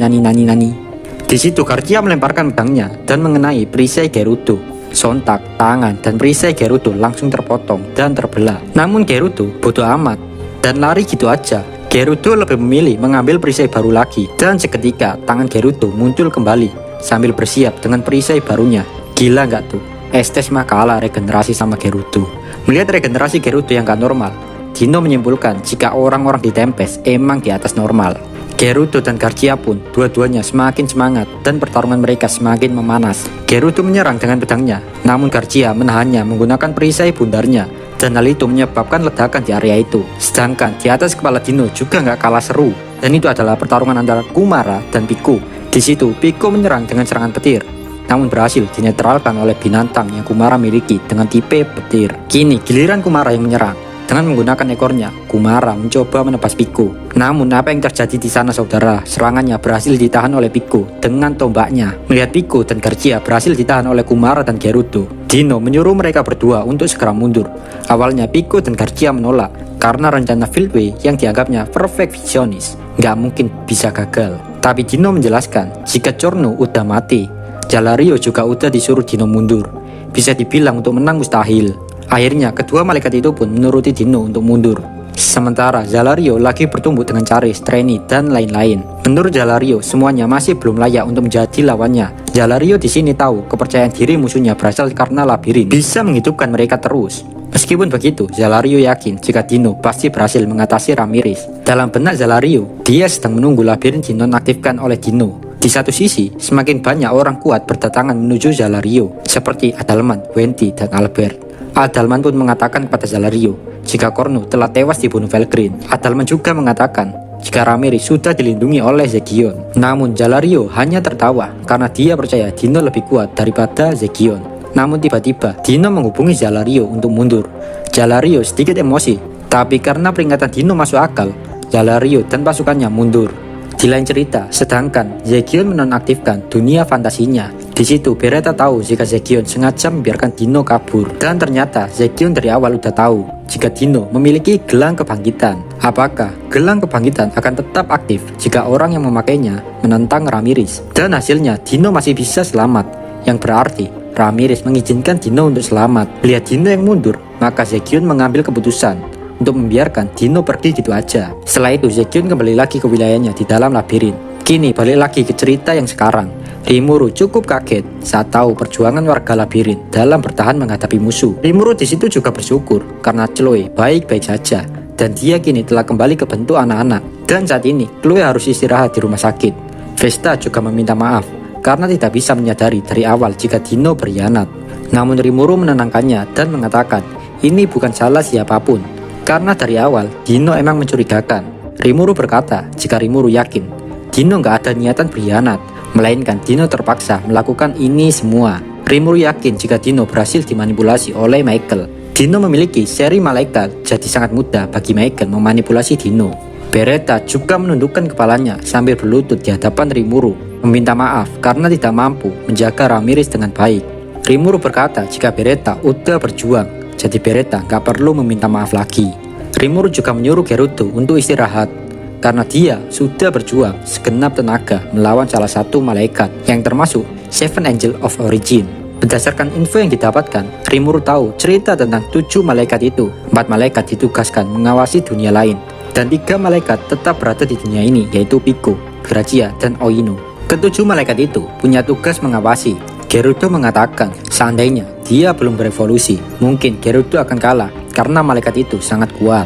Di situ Garcia melemparkan pedangnya dan mengenai perisai Gerudo. Sontak tangan dan perisai Gerudo langsung terpotong dan terbelah. Namun Gerudo bodoh amat dan lari gitu aja. Gerudo lebih memilih mengambil perisai baru lagi, dan seketika tangan Gerudo muncul kembali sambil bersiap dengan perisai barunya. Gila nggak tuh? Estes mah kalah regenerasi sama Gerudo. Melihat regenerasi Gerudo yang gak normal, Dino menyimpulkan jika orang-orang di Tempest emang di atas normal. Gerudo dan Garcia pun dua-duanya semakin semangat dan pertarungan mereka semakin memanas. Gerudo menyerang dengan pedangnya, namun Garcia menahannya menggunakan perisai bundarnya, dan hal itu menyebabkan ledakan di area itu. Sedangkan di atas kepala Dino juga nggak kalah seru, dan itu adalah pertarungan antara Kumara dan Pico. Di situ Pico menyerang dengan serangan petir, namun berhasil dinetralkan oleh binatang yang Kumara miliki dengan tipe petir. Kini giliran Kumara yang menyerang. Dengan menggunakan ekornya, Kumara mencoba menebas Pico. Namun apa yang terjadi di sana saudara? Serangannya berhasil ditahan oleh Pico dengan tombaknya. Melihat Pico dan Garcia berhasil ditahan oleh Kumara dan Gerudo, Dino menyuruh mereka berdua untuk segera mundur. Awalnya Pico dan Garcia menolak karena rencana Filway yang dianggapnya perfeksionis nggak mungkin bisa gagal. Tapi Dino menjelaskan jika Cornu udah mati, Jalario juga udah disuruh Dino mundur. Bisa dibilang untuk menang mustahil. Akhirnya kedua malaikat itu pun menuruti Dino untuk mundur. Sementara Jalario lagi bertumbuh dengan Charis, Treni, dan lain-lain. Menurut Jalario, semuanya masih belum layak untuk menjadi lawannya. Jalario di sini tahu kepercayaan diri musuhnya berasal karena labirin bisa menghidupkan mereka terus. Meskipun begitu, Jalario yakin jika Dino pasti berhasil mengatasi Ramirez. Dalam benak Jalario, dia sedang menunggu labirin dinonaktifkan oleh Dino. Di satu sisi, semakin banyak orang kuat berdatangan menuju Jalario, seperti Adalman, Wendy, dan Albert. Adalman pun mengatakan kepada Jalario jika Cornu telah tewas dibunuh Velgreen. Adalman juga mengatakan jika Ramirez sudah dilindungi oleh Zegion. Namun Jalario hanya tertawa karena dia percaya Dino lebih kuat daripada Zegion. Namun tiba-tiba Dino menghubungi Jalario untuk mundur. Jalario sedikit emosi, tapi karena peringatan Dino masuk akal, Jalario dan pasukannya mundur. Di lain cerita, sedangkan Zegion menonaktifkan dunia fantasinya. Di situ Beretta tahu jika Zegion sengaja membiarkan Dino kabur, dan ternyata Zegion dari awal udah tahu jika Dino memiliki gelang kebangkitan. Apakah gelang kebangkitan akan tetap aktif jika orang yang memakainya menentang Ramirez? Dan hasilnya Dino masih bisa selamat, yang berarti Ramirez mengizinkan Dino untuk selamat. Lihat Dino yang mundur, maka Zegion mengambil keputusan untuk membiarkan Dino pergi gitu aja. Setelah itu Zegion kembali lagi ke wilayahnya di dalam labirin. Kini balik lagi ke cerita yang sekarang. Rimuru cukup kaget saat tahu perjuangan warga labirin dalam bertahan menghadapi musuh. Rimuru di situ juga bersyukur karena Chloe baik-baik saja dan dia kini telah kembali ke bentuk anak-anak. Dan saat ini Chloe harus istirahat di rumah sakit. Vesta juga meminta maaf karena tidak bisa menyadari dari awal jika Dino berkhianat. Namun Rimuru menenangkannya dan mengatakan ini bukan salah siapapun. Karena dari awal, Dino emang mencurigakan. Rimuru berkata jika Rimuru yakin Dino nggak ada niatan berkhianat, melainkan Dino terpaksa melakukan ini semua. Rimuru yakin jika Dino berhasil dimanipulasi oleh Michael. Dino memiliki seri malaikat, jadi sangat mudah bagi Michael memanipulasi Dino. Beretta juga menundukkan kepalanya sambil berlutut di hadapan Rimuru, meminta maaf karena tidak mampu menjaga Ramirez dengan baik. Rimuru berkata jika Beretta udah berjuang, jadi Beretta gak perlu meminta maaf lagi. Rimuru juga menyuruh Gerudo untuk istirahat karena dia sudah berjuang segenap tenaga melawan salah satu malaikat yang termasuk Seven Angel of Origin. Berdasarkan info yang didapatkan, Rimuru tahu cerita tentang 7 malaikat itu. 4 malaikat ditugaskan mengawasi dunia lain dan 3 malaikat tetap berada di dunia ini, yaitu Pico, Gracia, dan Oino. Ketujuh malaikat itu punya tugas mengawasi. Gerudo mengatakan seandainya dia belum berevolusi, mungkin Gerudo akan kalah karena malaikat itu sangat kuat.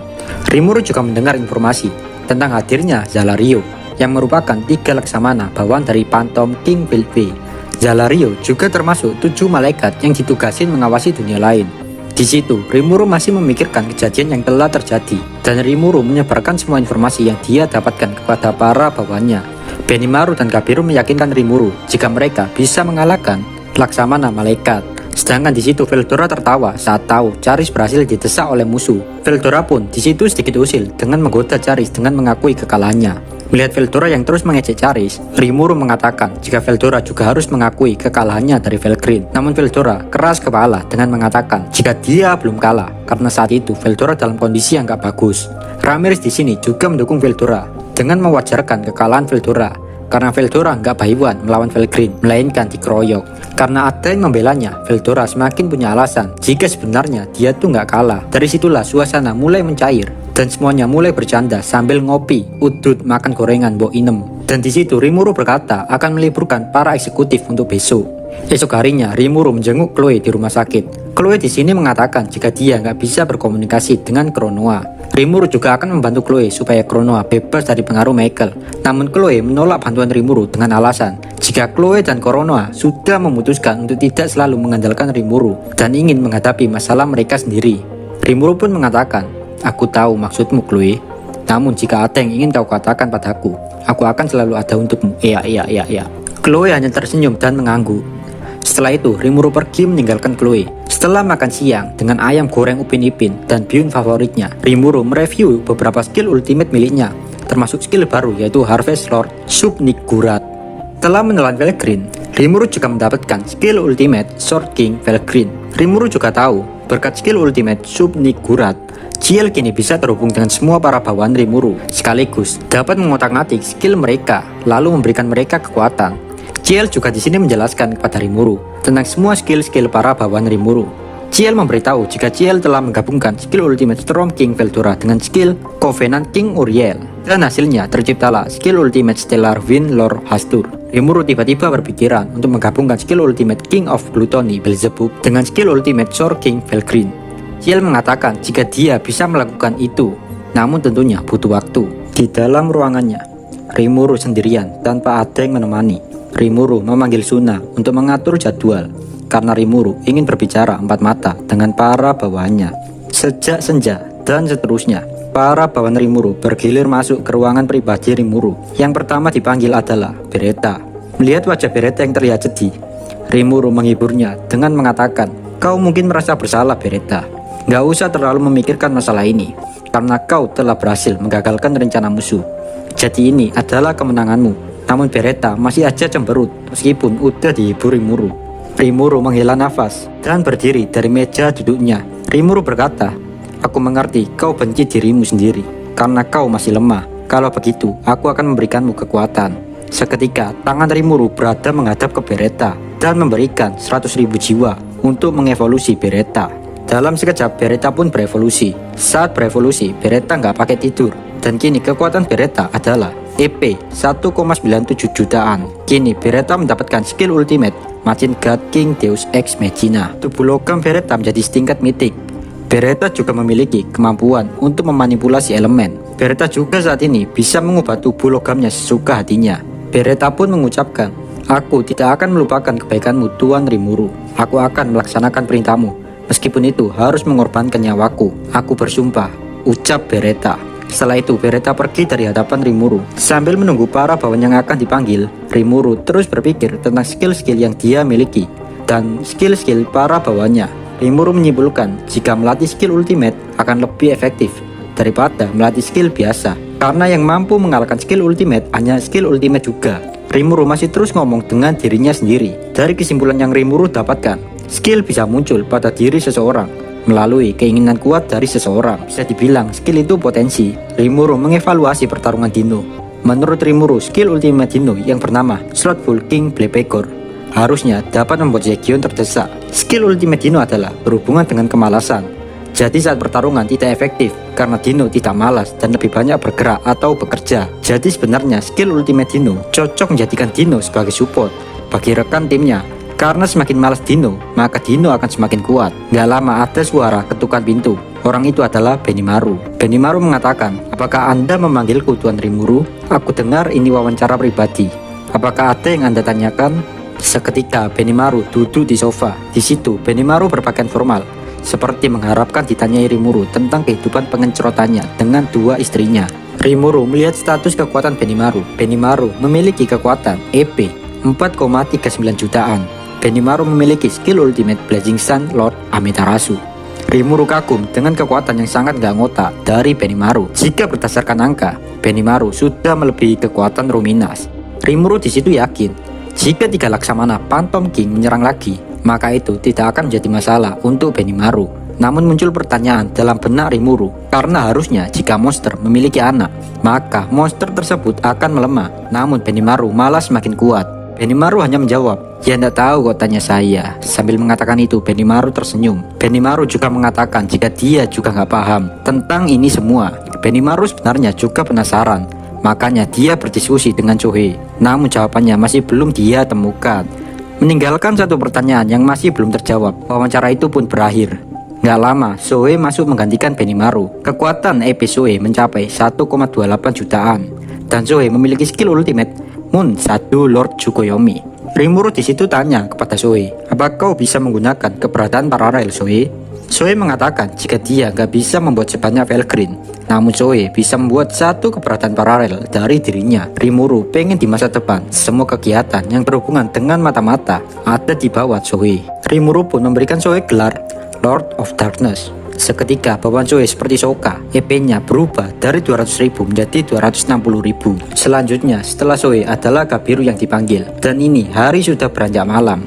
Rimuru juga mendengar informasi tentang hadirnya Jalario yang merupakan 3 laksamana bawaan dari Phantom King Velve. Jalario juga termasuk 7 malaikat yang ditugasin mengawasi dunia lain. Di situ Rimuru masih memikirkan kejadian yang telah terjadi dan Rimuru menyebarkan semua informasi yang dia dapatkan kepada para bawahannya. Benimaru dan Kabiru meyakinkan Rimuru jika mereka bisa mengalahkan Laksamana malaikat. Sedangkan di situ Veldora tertawa saat tahu Charis berhasil didesak oleh musuh. Veldora pun di situ sedikit usil dengan menggoda Charis dengan mengakui kekalahannya. Melihat Veldora yang terus mengejek Charis, Rimuru mengatakan jika Veldora juga harus mengakui kekalahannya dari Velgrin. Namun Veldora keras kepala dengan mengatakan jika dia belum kalah karena saat itu Veldora dalam kondisi yang gak bagus. Ramirez di sini juga mendukung Veldora dengan mewajarkan kekalahan Veldora karena Veldora nggak baiwan melawan Velgrin, melainkan dikeroyok. Karena ada yang membelanya, Veldora semakin punya alasan jika sebenarnya dia tuh nggak kalah. Dari situlah suasana mulai mencair dan semuanya mulai bercanda sambil ngopi, udut, makan gorengan, mbok inem. Dan di situ Rimuru berkata akan meliburkan para eksekutif untuk besok. Esok harinya Rimuru menjenguk Chloe di rumah sakit. Chloe di sini mengatakan jika dia nggak bisa berkomunikasi dengan Kronoa. Rimuru juga akan membantu Chloe supaya Kronoa bebas dari pengaruh Michael. Namun Chloe menolak bantuan Rimuru dengan alasan jika Chloe dan Kronoa sudah memutuskan untuk tidak selalu mengandalkan Rimuru dan ingin menghadapi masalah mereka sendiri. Rimuru pun mengatakan, "Aku tahu maksudmu Chloe, namun jika ada yang ingin kau katakan padaku, aku akan selalu ada untukmu." Iya. Chloe hanya tersenyum dan mengangguk. Setelah itu, Rimuru pergi meninggalkan Chloe. Setelah makan siang dengan ayam goreng Upin Ipin dan bihun favoritnya, Rimuru mereview beberapa skill ultimate miliknya, termasuk skill baru yaitu Harvest Lord Subnigurat. Setelah menelan Velgrin, Rimuru juga mendapatkan skill ultimate Sword King Velgrin. Rimuru juga tahu, berkat skill ultimate Subnigurat, Ciel kini bisa terhubung dengan semua para bawahan Rimuru, sekaligus dapat mengotak-atik skill mereka, lalu memberikan mereka kekuatan. Ciel juga di sini menjelaskan kepada Rimuru tentang semua skill-skill para bawahan Rimuru. Ciel memberitahu jika Ciel telah menggabungkan skill ultimate Storm King Veldora dengan skill Covenant King Uriel. Dan hasilnya terciptalah skill ultimate Stellar Wind Lord Hastur. Rimuru tiba-tiba berpikiran untuk menggabungkan skill ultimate King of Gluttony Beelzebub dengan skill ultimate Sword King Velgrin. Ciel mengatakan jika dia bisa melakukan itu, namun tentunya butuh waktu. Di dalam ruangannya, Rimuru sendirian tanpa ada yang menemani. Rimuru memanggil Suna untuk mengatur jadwal karena Rimuru ingin berbicara empat mata dengan para bawahannya. Sejak senja dan seterusnya, para bawahan Rimuru bergilir masuk ke ruangan pribadi Rimuru. Yang pertama dipanggil adalah Beretta. Melihat wajah Beretta yang terlihat sedih, Rimuru menghiburnya dengan mengatakan, "Kau mungkin merasa bersalah, Beretta. Gak usah terlalu memikirkan masalah ini, karena kau telah berhasil menggagalkan rencana musuh. Jadi ini adalah kemenanganmu." Namun Beretta masih aja cemberut meskipun udah dihibur Rimuru. Rimuru menghela nafas dan berdiri dari meja duduknya. Rimuru berkata, "Aku mengerti kau benci dirimu sendiri karena kau masih lemah. Kalau begitu, aku akan memberikanmu kekuatan." Seketika, tangan Rimuru berada menghadap ke Beretta dan memberikan 100.000 jiwa untuk mengevolusi Beretta. Dalam sekejap, Beretta pun berevolusi. Saat berevolusi, Beretta nggak pakai tidur. Dan kini kekuatan Beretta adalah EP 1,97 jutaan. Kini Beretta mendapatkan skill ultimate Machine God King Deus Ex Machina. Tubuh logam Beretta menjadi setingkat mitik. Beretta juga memiliki kemampuan untuk memanipulasi elemen. Beretta juga saat ini bisa mengubah tubuh logamnya sesuka hatinya. Beretta pun mengucapkan, "Aku tidak akan melupakan kebaikanmu, Tuan Rimuru. Aku akan melaksanakan perintahmu, meskipun itu harus mengorbankan nyawaku. Aku bersumpah," ucap Beretta. Setelah itu Beretta pergi dari hadapan Rimuru. Sambil menunggu para bawahan yang akan dipanggil, Rimuru terus berpikir tentang skill-skill yang dia miliki dan skill-skill para bawahannya. Rimuru menyimpulkan jika melatih skill ultimate akan lebih efektif daripada melatih skill biasa, karena yang mampu mengalahkan skill ultimate hanya skill ultimate juga. Rimuru masih terus ngomong dengan dirinya sendiri. Dari kesimpulan yang Rimuru dapatkan, skill bisa muncul pada diri seseorang melalui keinginan kuat dari seseorang. Bisa dibilang skill itu potensi. Rimuru mengevaluasi pertarungan Dino. Menurut Rimuru, skill ultimate Dino yang bernama Slothful King Blepegor harusnya dapat membuat Zegion terdesak. Skill ultimate Dino adalah berhubungan dengan kemalasan. Jadi saat pertarungan tidak efektif karena Dino tidak malas dan lebih banyak bergerak atau bekerja. Jadi sebenarnya skill ultimate Dino cocok menjadikan Dino sebagai support bagi rekan timnya. Karena semakin malas Dino, maka Dino akan semakin kuat. Gak lama ada suara ketukan pintu. Orang itu adalah Benimaru. Benimaru mengatakan, "Apakah Anda memanggilku, Tuan Rimuru? Aku dengar ini wawancara pribadi. Apakah ada yang Anda tanyakan?" Seketika Benimaru duduk di sofa. Di situ Benimaru berpakaian formal, seperti mengharapkan ditanyai Rimuru tentang kehidupan pengencrotannya dengan dua istrinya. Rimuru melihat status kekuatan Benimaru. Benimaru memiliki kekuatan EP 4,39 jutaan. Benimaru memiliki skill ultimate Blazing Sun Lord Amaterasu. Rimuru kagum dengan kekuatan yang sangat gak ngotak dari Benimaru. Jika berdasarkan angka, Benimaru sudah melebihi kekuatan Ruminas. Rimuru di situ yakin, jika 3 Laksamana Phantom King menyerang lagi, maka itu tidak akan menjadi masalah untuk Benimaru. Namun muncul pertanyaan dalam benak Rimuru, karena harusnya jika monster memiliki anak, maka monster tersebut akan melemah. Namun Benimaru malah semakin kuat. Benimaru hanya menjawab, "Ya ndak tahu kok, tanya saya." Sambil mengatakan itu, Benimaru tersenyum. Benimaru juga mengatakan jika dia juga nggak paham tentang ini semua. Benimaru sebenarnya juga penasaran, makanya dia berdiskusi dengan Chohe. Namun jawabannya masih belum dia temukan. Meninggalkan satu pertanyaan yang masih belum terjawab, wawancara itu pun berakhir. Nggak lama, Chohe masuk menggantikan Benimaru. Kekuatan EP Chohe mencapai 1,28 jutaan. Dan Chohe memiliki skill ultimate Moon 1 Lord Tsukuyomi. Rimuru di situ tanya kepada Chohe, "Apa kau bisa menggunakan keberadaan paralel, Chohe?" Chohe mengatakan jika dia nggak bisa membuat sebanyak Velgreen, namun Chohe bisa membuat satu keberadaan paralel dari dirinya. Rimuru pengen di masa depan semua kegiatan yang berhubungan dengan mata-mata ada di bawah Chohe. Rimuru pun memberikan Chohe gelar Lord of Darkness. Seketika bawahan Chohe seperti Sokka, EP-nya berubah dari 200.000 menjadi 260.000. Selanjutnya setelah Chohe adalah Gabiru yang dipanggil. Dan ini hari sudah beranjak malam.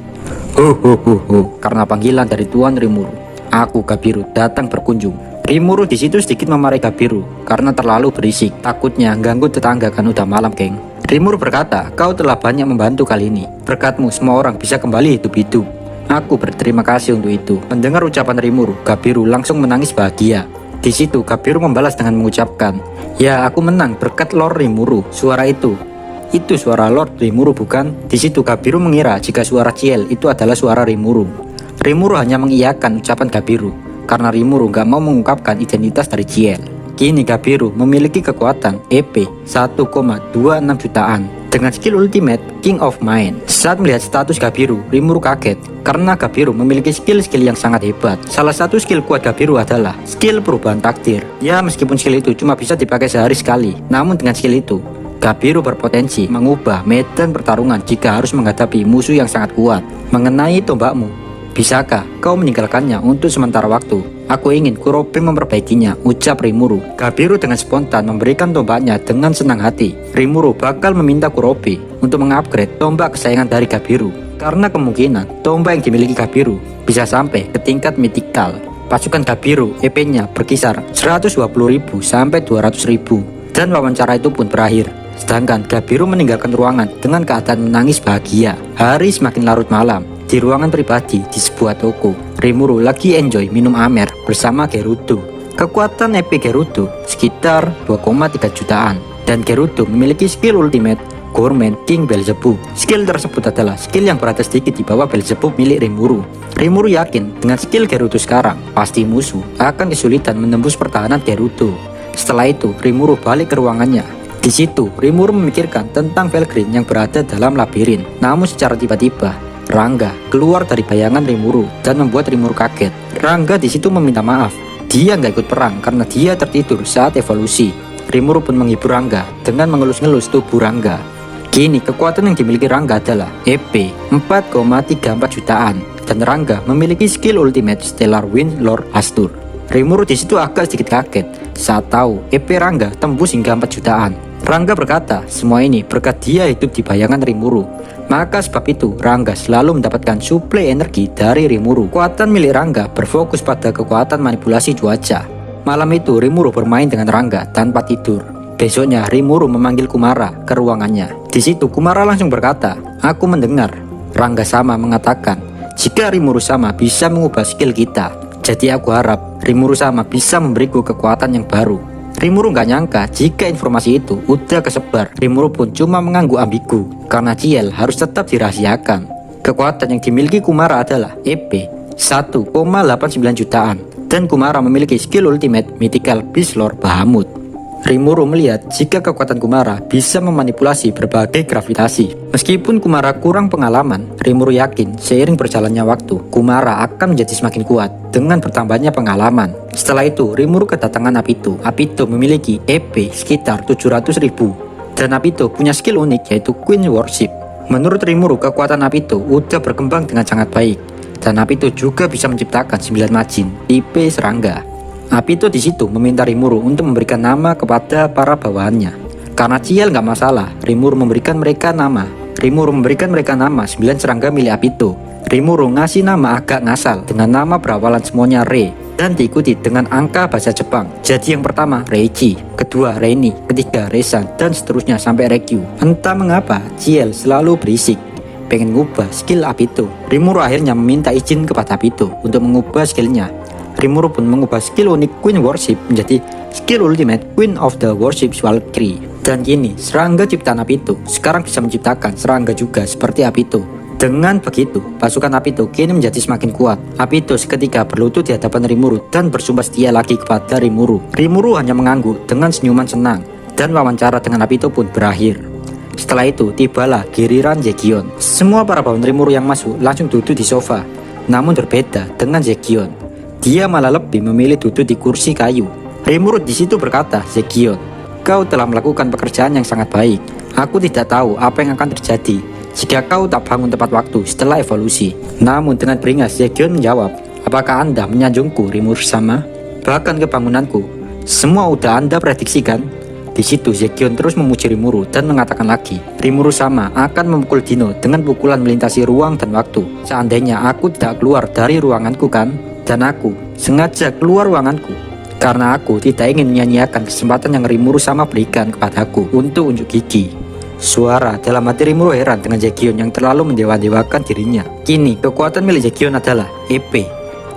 Karena panggilan dari Tuan Rimuru, aku Gabiru datang berkunjung. Rimuru di situ sedikit memarahi Gabiru karena terlalu berisik. Takutnya ganggu tetangga kan udah malam, geng. Rimuru berkata, "Kau telah banyak membantu kali ini. Berkatmu semua orang bisa kembali hidup-hidup. Aku berterima kasih untuk itu." Mendengar ucapan Rimuru, Gabiru langsung menangis bahagia. Di situ Gabiru membalas dengan mengucapkan, "Ya, aku menang berkat Lord Rimuru." Suara itu suara Lord Rimuru bukan? Di situ Gabiru mengira jika suara Ciel itu adalah suara Rimuru. Rimuru hanya mengiyakan ucapan Gabiru karena Rimuru gak mau mengungkapkan identitas dari Ciel. Kini Gabiru memiliki kekuatan EP 1,26 jutaan. dengan skill ultimate King of Mind. Saat melihat status Gabiru, Rimuru kaget karena Gabiru memiliki skill-skill yang sangat hebat. Salah satu skill kuat Gabiru adalah skill perubahan takdir. Ya, meskipun skill itu cuma bisa dipakai sehari sekali, namun dengan skill itu Gabiru berpotensi mengubah medan pertarungan jika harus menghadapi musuh yang sangat kuat. Mengenai tombakmu, bisakah kau meninggalkannya untuk sementara waktu? Aku ingin Kurobe memperbaikinya, ucap Rimuru. Gabiru dengan spontan memberikan tombaknya dengan senang hati. Rimuru bakal meminta Kurobe untuk mengupgrade tombak kesayangan dari Gabiru, karena kemungkinan tombak yang dimiliki Gabiru bisa sampai ke tingkat mythical. Pasukan Gabiru EP-nya berkisar 120.000 sampai 200.000, dan wawancara itu pun berakhir. Sedangkan Gabiru meninggalkan ruangan dengan keadaan menangis bahagia. Hari semakin larut malam. Di ruangan pribadi di sebuah toko, Rimuru lagi enjoy minum amer bersama Gerudo. Kekuatan EP Gerudo sekitar 2,3 jutaan, dan Gerudo memiliki skill ultimate Gourmet King Beelzebub. Skill tersebut adalah skill yang berada sedikit di bawah Beelzebub milik Rimuru. Rimuru yakin dengan skill Gerudo sekarang, pasti musuh akan kesulitan menembus pertahanan Gerudo. Setelah itu, Rimuru balik ke ruangannya. Di situ, Rimuru memikirkan tentang Velgrin yang berada dalam labirin. Namun secara tiba-tiba, Rangga keluar dari bayangan Rimuru dan membuat Rimuru kaget. Rangga di situ meminta maaf. Dia nggak ikut perang karena dia tertidur saat evolusi. Rimuru pun menghibur Rangga dengan mengelus-ngelus tubuh Rangga. Kini kekuatan yang dimiliki Rangga adalah EP 4,34 jutaan, dan Rangga memiliki skill ultimate Stellar Wind Lord Astur. Rimuru di situ agak sedikit kaget saat tahu EP Rangga tembus hingga 4 jutaan. Rangga berkata semua ini berkat dia hidup di bayangan Rimuru. Maka sebab itu Rangga selalu mendapatkan suplai energi dari Rimuru. Kekuatan milik Rangga berfokus pada kekuatan manipulasi cuaca. Malam itu Rimuru bermain dengan Rangga tanpa tidur. Besoknya Rimuru memanggil Kumara ke ruangannya. Di situ Kumara langsung berkata, "Aku mendengar Rangga Sama mengatakan jika Rimuru Sama bisa mengubah skill kita. Jadi aku harap Rimuru Sama bisa memberiku kekuatan yang baru." Rimuru nggak nyangka jika informasi itu udah kesebar. Rimuru pun cuma mengangguk ambigu karena Ciel harus tetap dirahasiakan. Kekuatan yang dimiliki Kumara adalah EP 1,89 jutaan, dan Kumara memiliki skill ultimate Mythical Beast Lord Bahamut. Rimuru melihat jika kekuatan Kumara bisa memanipulasi berbagai gravitasi. Meskipun Kumara kurang pengalaman, Rimuru yakin seiring berjalannya waktu, Kumara akan menjadi semakin kuat dengan bertambahnya pengalaman. Setelah itu, Rimuru kedatangan Apito. Apito memiliki EP sekitar 700.000, dan Apito punya skill unik yaitu Queen Worship. Menurut Rimuru, kekuatan Apito udah berkembang dengan sangat baik, dan Apito juga bisa menciptakan 9 majin tipe serangga. Apito di situ meminta Rimuru untuk memberikan nama kepada para bawahannya. Karena Ciel nggak masalah, Rimuru memberikan mereka nama. Rimuru memberikan mereka nama 9 serangga milik Apito. Rimuru ngasih nama agak ngasal dengan nama berawalan semuanya Re, dan diikuti dengan angka bahasa Jepang. Jadi yang pertama Reichi, kedua Reni, ketiga Resan, dan seterusnya sampai Rekyu. Entah mengapa Ciel selalu berisik pengen ngubah skill Apito. Rimuru akhirnya meminta izin kepada Apito untuk mengubah skillnya. Rimuru pun mengubah skill unik Queen Worship menjadi skill ultimate Queen of the Worship Valkyrie. Dan kini serangga ciptaan Apito sekarang bisa menciptakan serangga juga seperti Apito. Dengan begitu, pasukan Apito kini menjadi semakin kuat. Apito seketika berlutut di hadapan Rimuru dan bersumpah setia lagi kepada Rimuru. Rimuru hanya mengangguk dengan senyuman senang, dan wawancara dengan Apito pun berakhir. Setelah itu, tibalah giliran Zekion. Semua para bawahan Rimuru yang masuk langsung duduk di sofa. Namun berbeda dengan Zekion. Dia malah lebih memilih duduk di kursi kayu. Rimuru di situ berkata, "Zekion, kau telah melakukan pekerjaan yang sangat baik. Aku tidak tahu apa yang akan terjadi jika kau tak bangun tepat waktu setelah evolusi." Namun dengan beringas Zekion menjawab, "Apakah Anda menyanjungku, Rimuru Sama? Bahkan kebangunanku, semua udah Anda prediksikan?" Di situ Zekion terus memuji Rimuru dan mengatakan lagi, "Rimuru Sama akan memukul Dino dengan pukulan melintasi ruang dan waktu. Seandainya aku tidak keluar dari ruanganku kan? Dan aku sengaja keluar ruanganku karena aku tidak ingin menyanyiakan kesempatan yang Rimuru Sama berikan kepadaku untuk unjuk gigi." Suara dalam hati Rimuru heran dengan Zekion yang terlalu mendewa-dewakan dirinya. Kini kekuatan milik Zekion adalah EP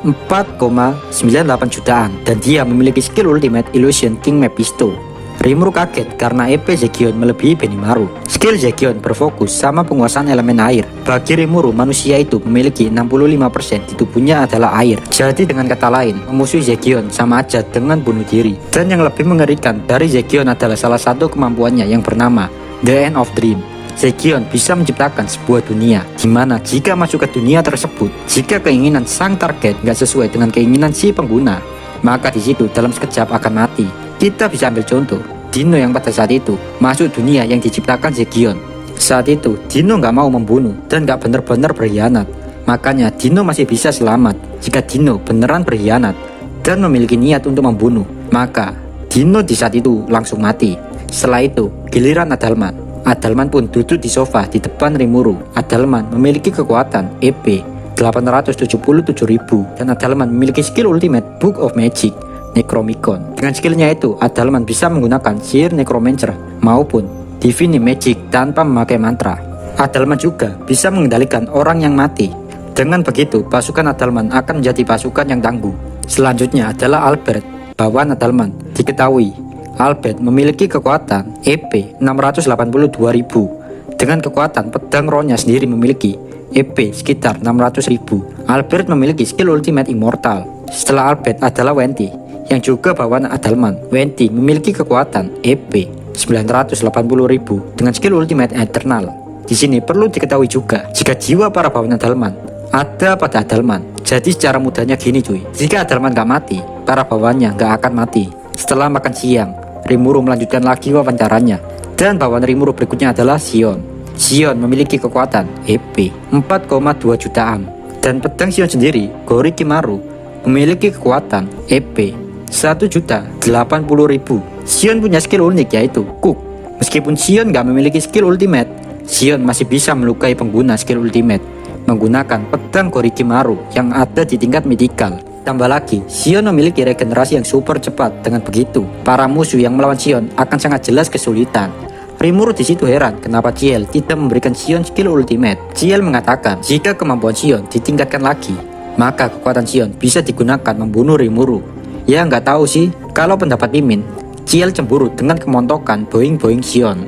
4,98 jutaan, dan dia memiliki skill ultimate Illusion King Mephisto. Rimuru kaget karena EP Zekion melebihi Benimaru. Skill Zekion berfokus sama penguasaan elemen air. Bagi Rimuru, manusia itu memiliki 65% di tubuhnya adalah air. Jadi dengan kata lain, memusuhi Zekion sama aja dengan bunuh diri. Dan yang lebih mengerikan dari Zekion adalah salah satu kemampuannya yang bernama The End of Dream. Zegion bisa menciptakan sebuah dunia di mana jika masuk ke dunia tersebut, jika keinginan sang target nggak sesuai dengan keinginan si pengguna, maka di situ dalam sekejap akan mati. Kita bisa ambil contoh Dino yang pada saat itu masuk dunia yang diciptakan Zegion. Saat itu Dino nggak mau membunuh dan nggak bener-bener berkhianat, makanya Dino masih bisa selamat. Jika Dino beneran berkhianat dan memiliki niat untuk membunuh, maka Dino di saat itu langsung mati. Setelah itu giliran Adalman. Adalman pun duduk di sofa di depan Rimuru. Adalman memiliki kekuatan EP 877.000 dan Adalman memiliki skill ultimate Book of Magic Necromicon. Dengan skillnya itu, Adalman bisa menggunakan sihir Necromancer maupun Divine Magic tanpa memakai mantra. Adalman juga bisa mengendalikan orang yang mati. Dengan begitu, pasukan Adalman akan menjadi pasukan yang tangguh. Selanjutnya adalah Albert, bawahan Adalman. Diketahui Albert memiliki kekuatan EP 682.000. Dengan kekuatan pedang rohnya sendiri memiliki EP sekitar 600.000. Albert memiliki skill ultimate immortal. Setelah Albert adalah Venti, yang juga bawahan Adalman. Venti memiliki kekuatan EP 980.000 dengan skill ultimate eternal. Di sini perlu diketahui juga jika jiwa para bawahan Adalman ada pada Adalman. Jadi secara mudahnya gini cuy, jika Adalman gak mati, para bawahannya gak akan mati. Setelah makan siang, Rimuru melanjutkan lagi wawancaranya, dan bawahan Rimuru berikutnya adalah Sion. Sion memiliki kekuatan EP 4,2 jutaan, dan pedang Sion sendiri, Gorikimaru, memiliki kekuatan EP 1.080.000. Sion punya skill unik yaitu Cook. Meskipun Sion gak memiliki skill ultimate, Sion masih bisa melukai pengguna skill ultimate menggunakan pedang Gorikimaru yang ada di tingkat mythical. Tambah lagi, Sion memiliki regenerasi yang super cepat. Dengan begitu, para musuh yang melawan Sion akan sangat jelas kesulitan. Rimuru di situ heran kenapa Ciel tidak memberikan Sion skill ultimate. Ciel mengatakan jika kemampuan Sion ditingkatkan lagi, maka kekuatan Sion bisa digunakan membunuh Rimuru. Ya nggak tahu sih, kalau pendapat Mimin, Ciel cemburu dengan kemontokan boing-boing Sion.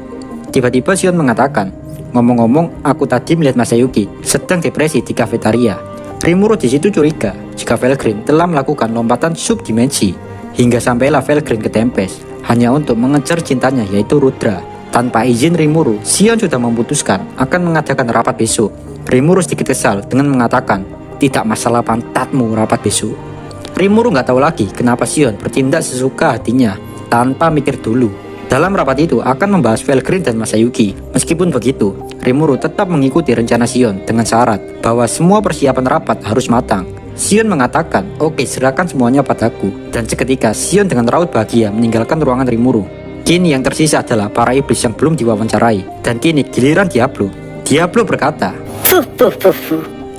Tiba-tiba Sion mengatakan, ngomong-ngomong aku tadi melihat Masayuki sedang depresi di kafetaria. Rimuru di situ curiga jika Valgrind telah melakukan lompatan subdimensi hingga sampailah Valgrind ke Tempest hanya untuk mengejar cintanya yaitu Rudra. Tanpa izin Rimuru, Sion sudah memutuskan akan mengadakan rapat besok. Rimuru sedikit kesal dengan mengatakan, tidak masalah pantatmu rapat besok. Rimuru nggak tahu lagi kenapa Sion bertindak sesuka hatinya tanpa mikir dulu. Dalam rapat itu akan membahas Valgrind dan Masayuki. Meskipun begitu, Rimuru tetap mengikuti rencana Sion dengan syarat bahwa semua persiapan rapat harus matang. Sion mengatakan, oke, serahkan semuanya padaku. Dan seketika Sion dengan raut bahagia meninggalkan ruangan Rimuru. Kini yang tersisa adalah para iblis yang belum diwawancarai. Dan kini giliran Diablo. Diablo berkata,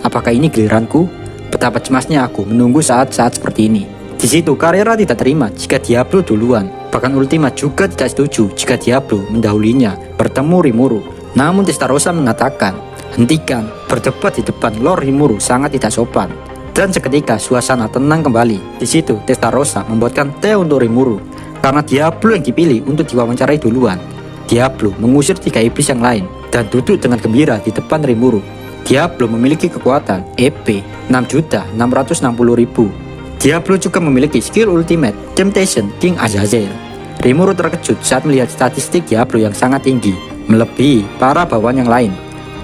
apakah ini giliranku? Betapa cemasnya aku menunggu saat-saat seperti ini. Di situ Carrera tidak terima jika Diablo duluan. Bahkan Ultima juga tidak setuju jika Diablo mendahulinya bertemu Rimuru. Namun Testarossa mengatakan, hentikan, berdebat di depan Lord Rimuru sangat tidak sopan. Dan seketika suasana tenang kembali. Di situ Testarossa membuatkan teh untuk Rimuru karena Diablo yang dipilih untuk diwawancarai duluan. Diablo mengusir 3 iblis yang lain dan duduk dengan gembira di depan Rimuru. Diablo memiliki kekuatan EP 6.660.000. Diablo juga memiliki skill ultimate Temptation King Azazel. Rimuru terkejut saat melihat statistik Diablo yang sangat tinggi, melebihi para bawahan yang lain.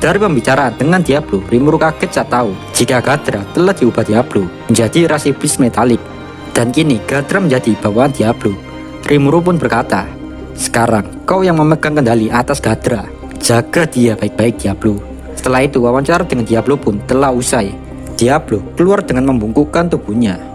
Dari pembicaraan dengan Diablo, Rimuru kaget saat tahu jika Gadra telah diubah Diablo menjadi ras iblis metalik. Dan kini Gadra menjadi bawahan Diablo. Rimuru pun berkata, sekarang kau yang memegang kendali atas Gadra. Jaga dia baik-baik Diablo. Setelah itu wawancara dengan Diablo pun telah usai. Diablo keluar dengan membungkukkan tubuhnya.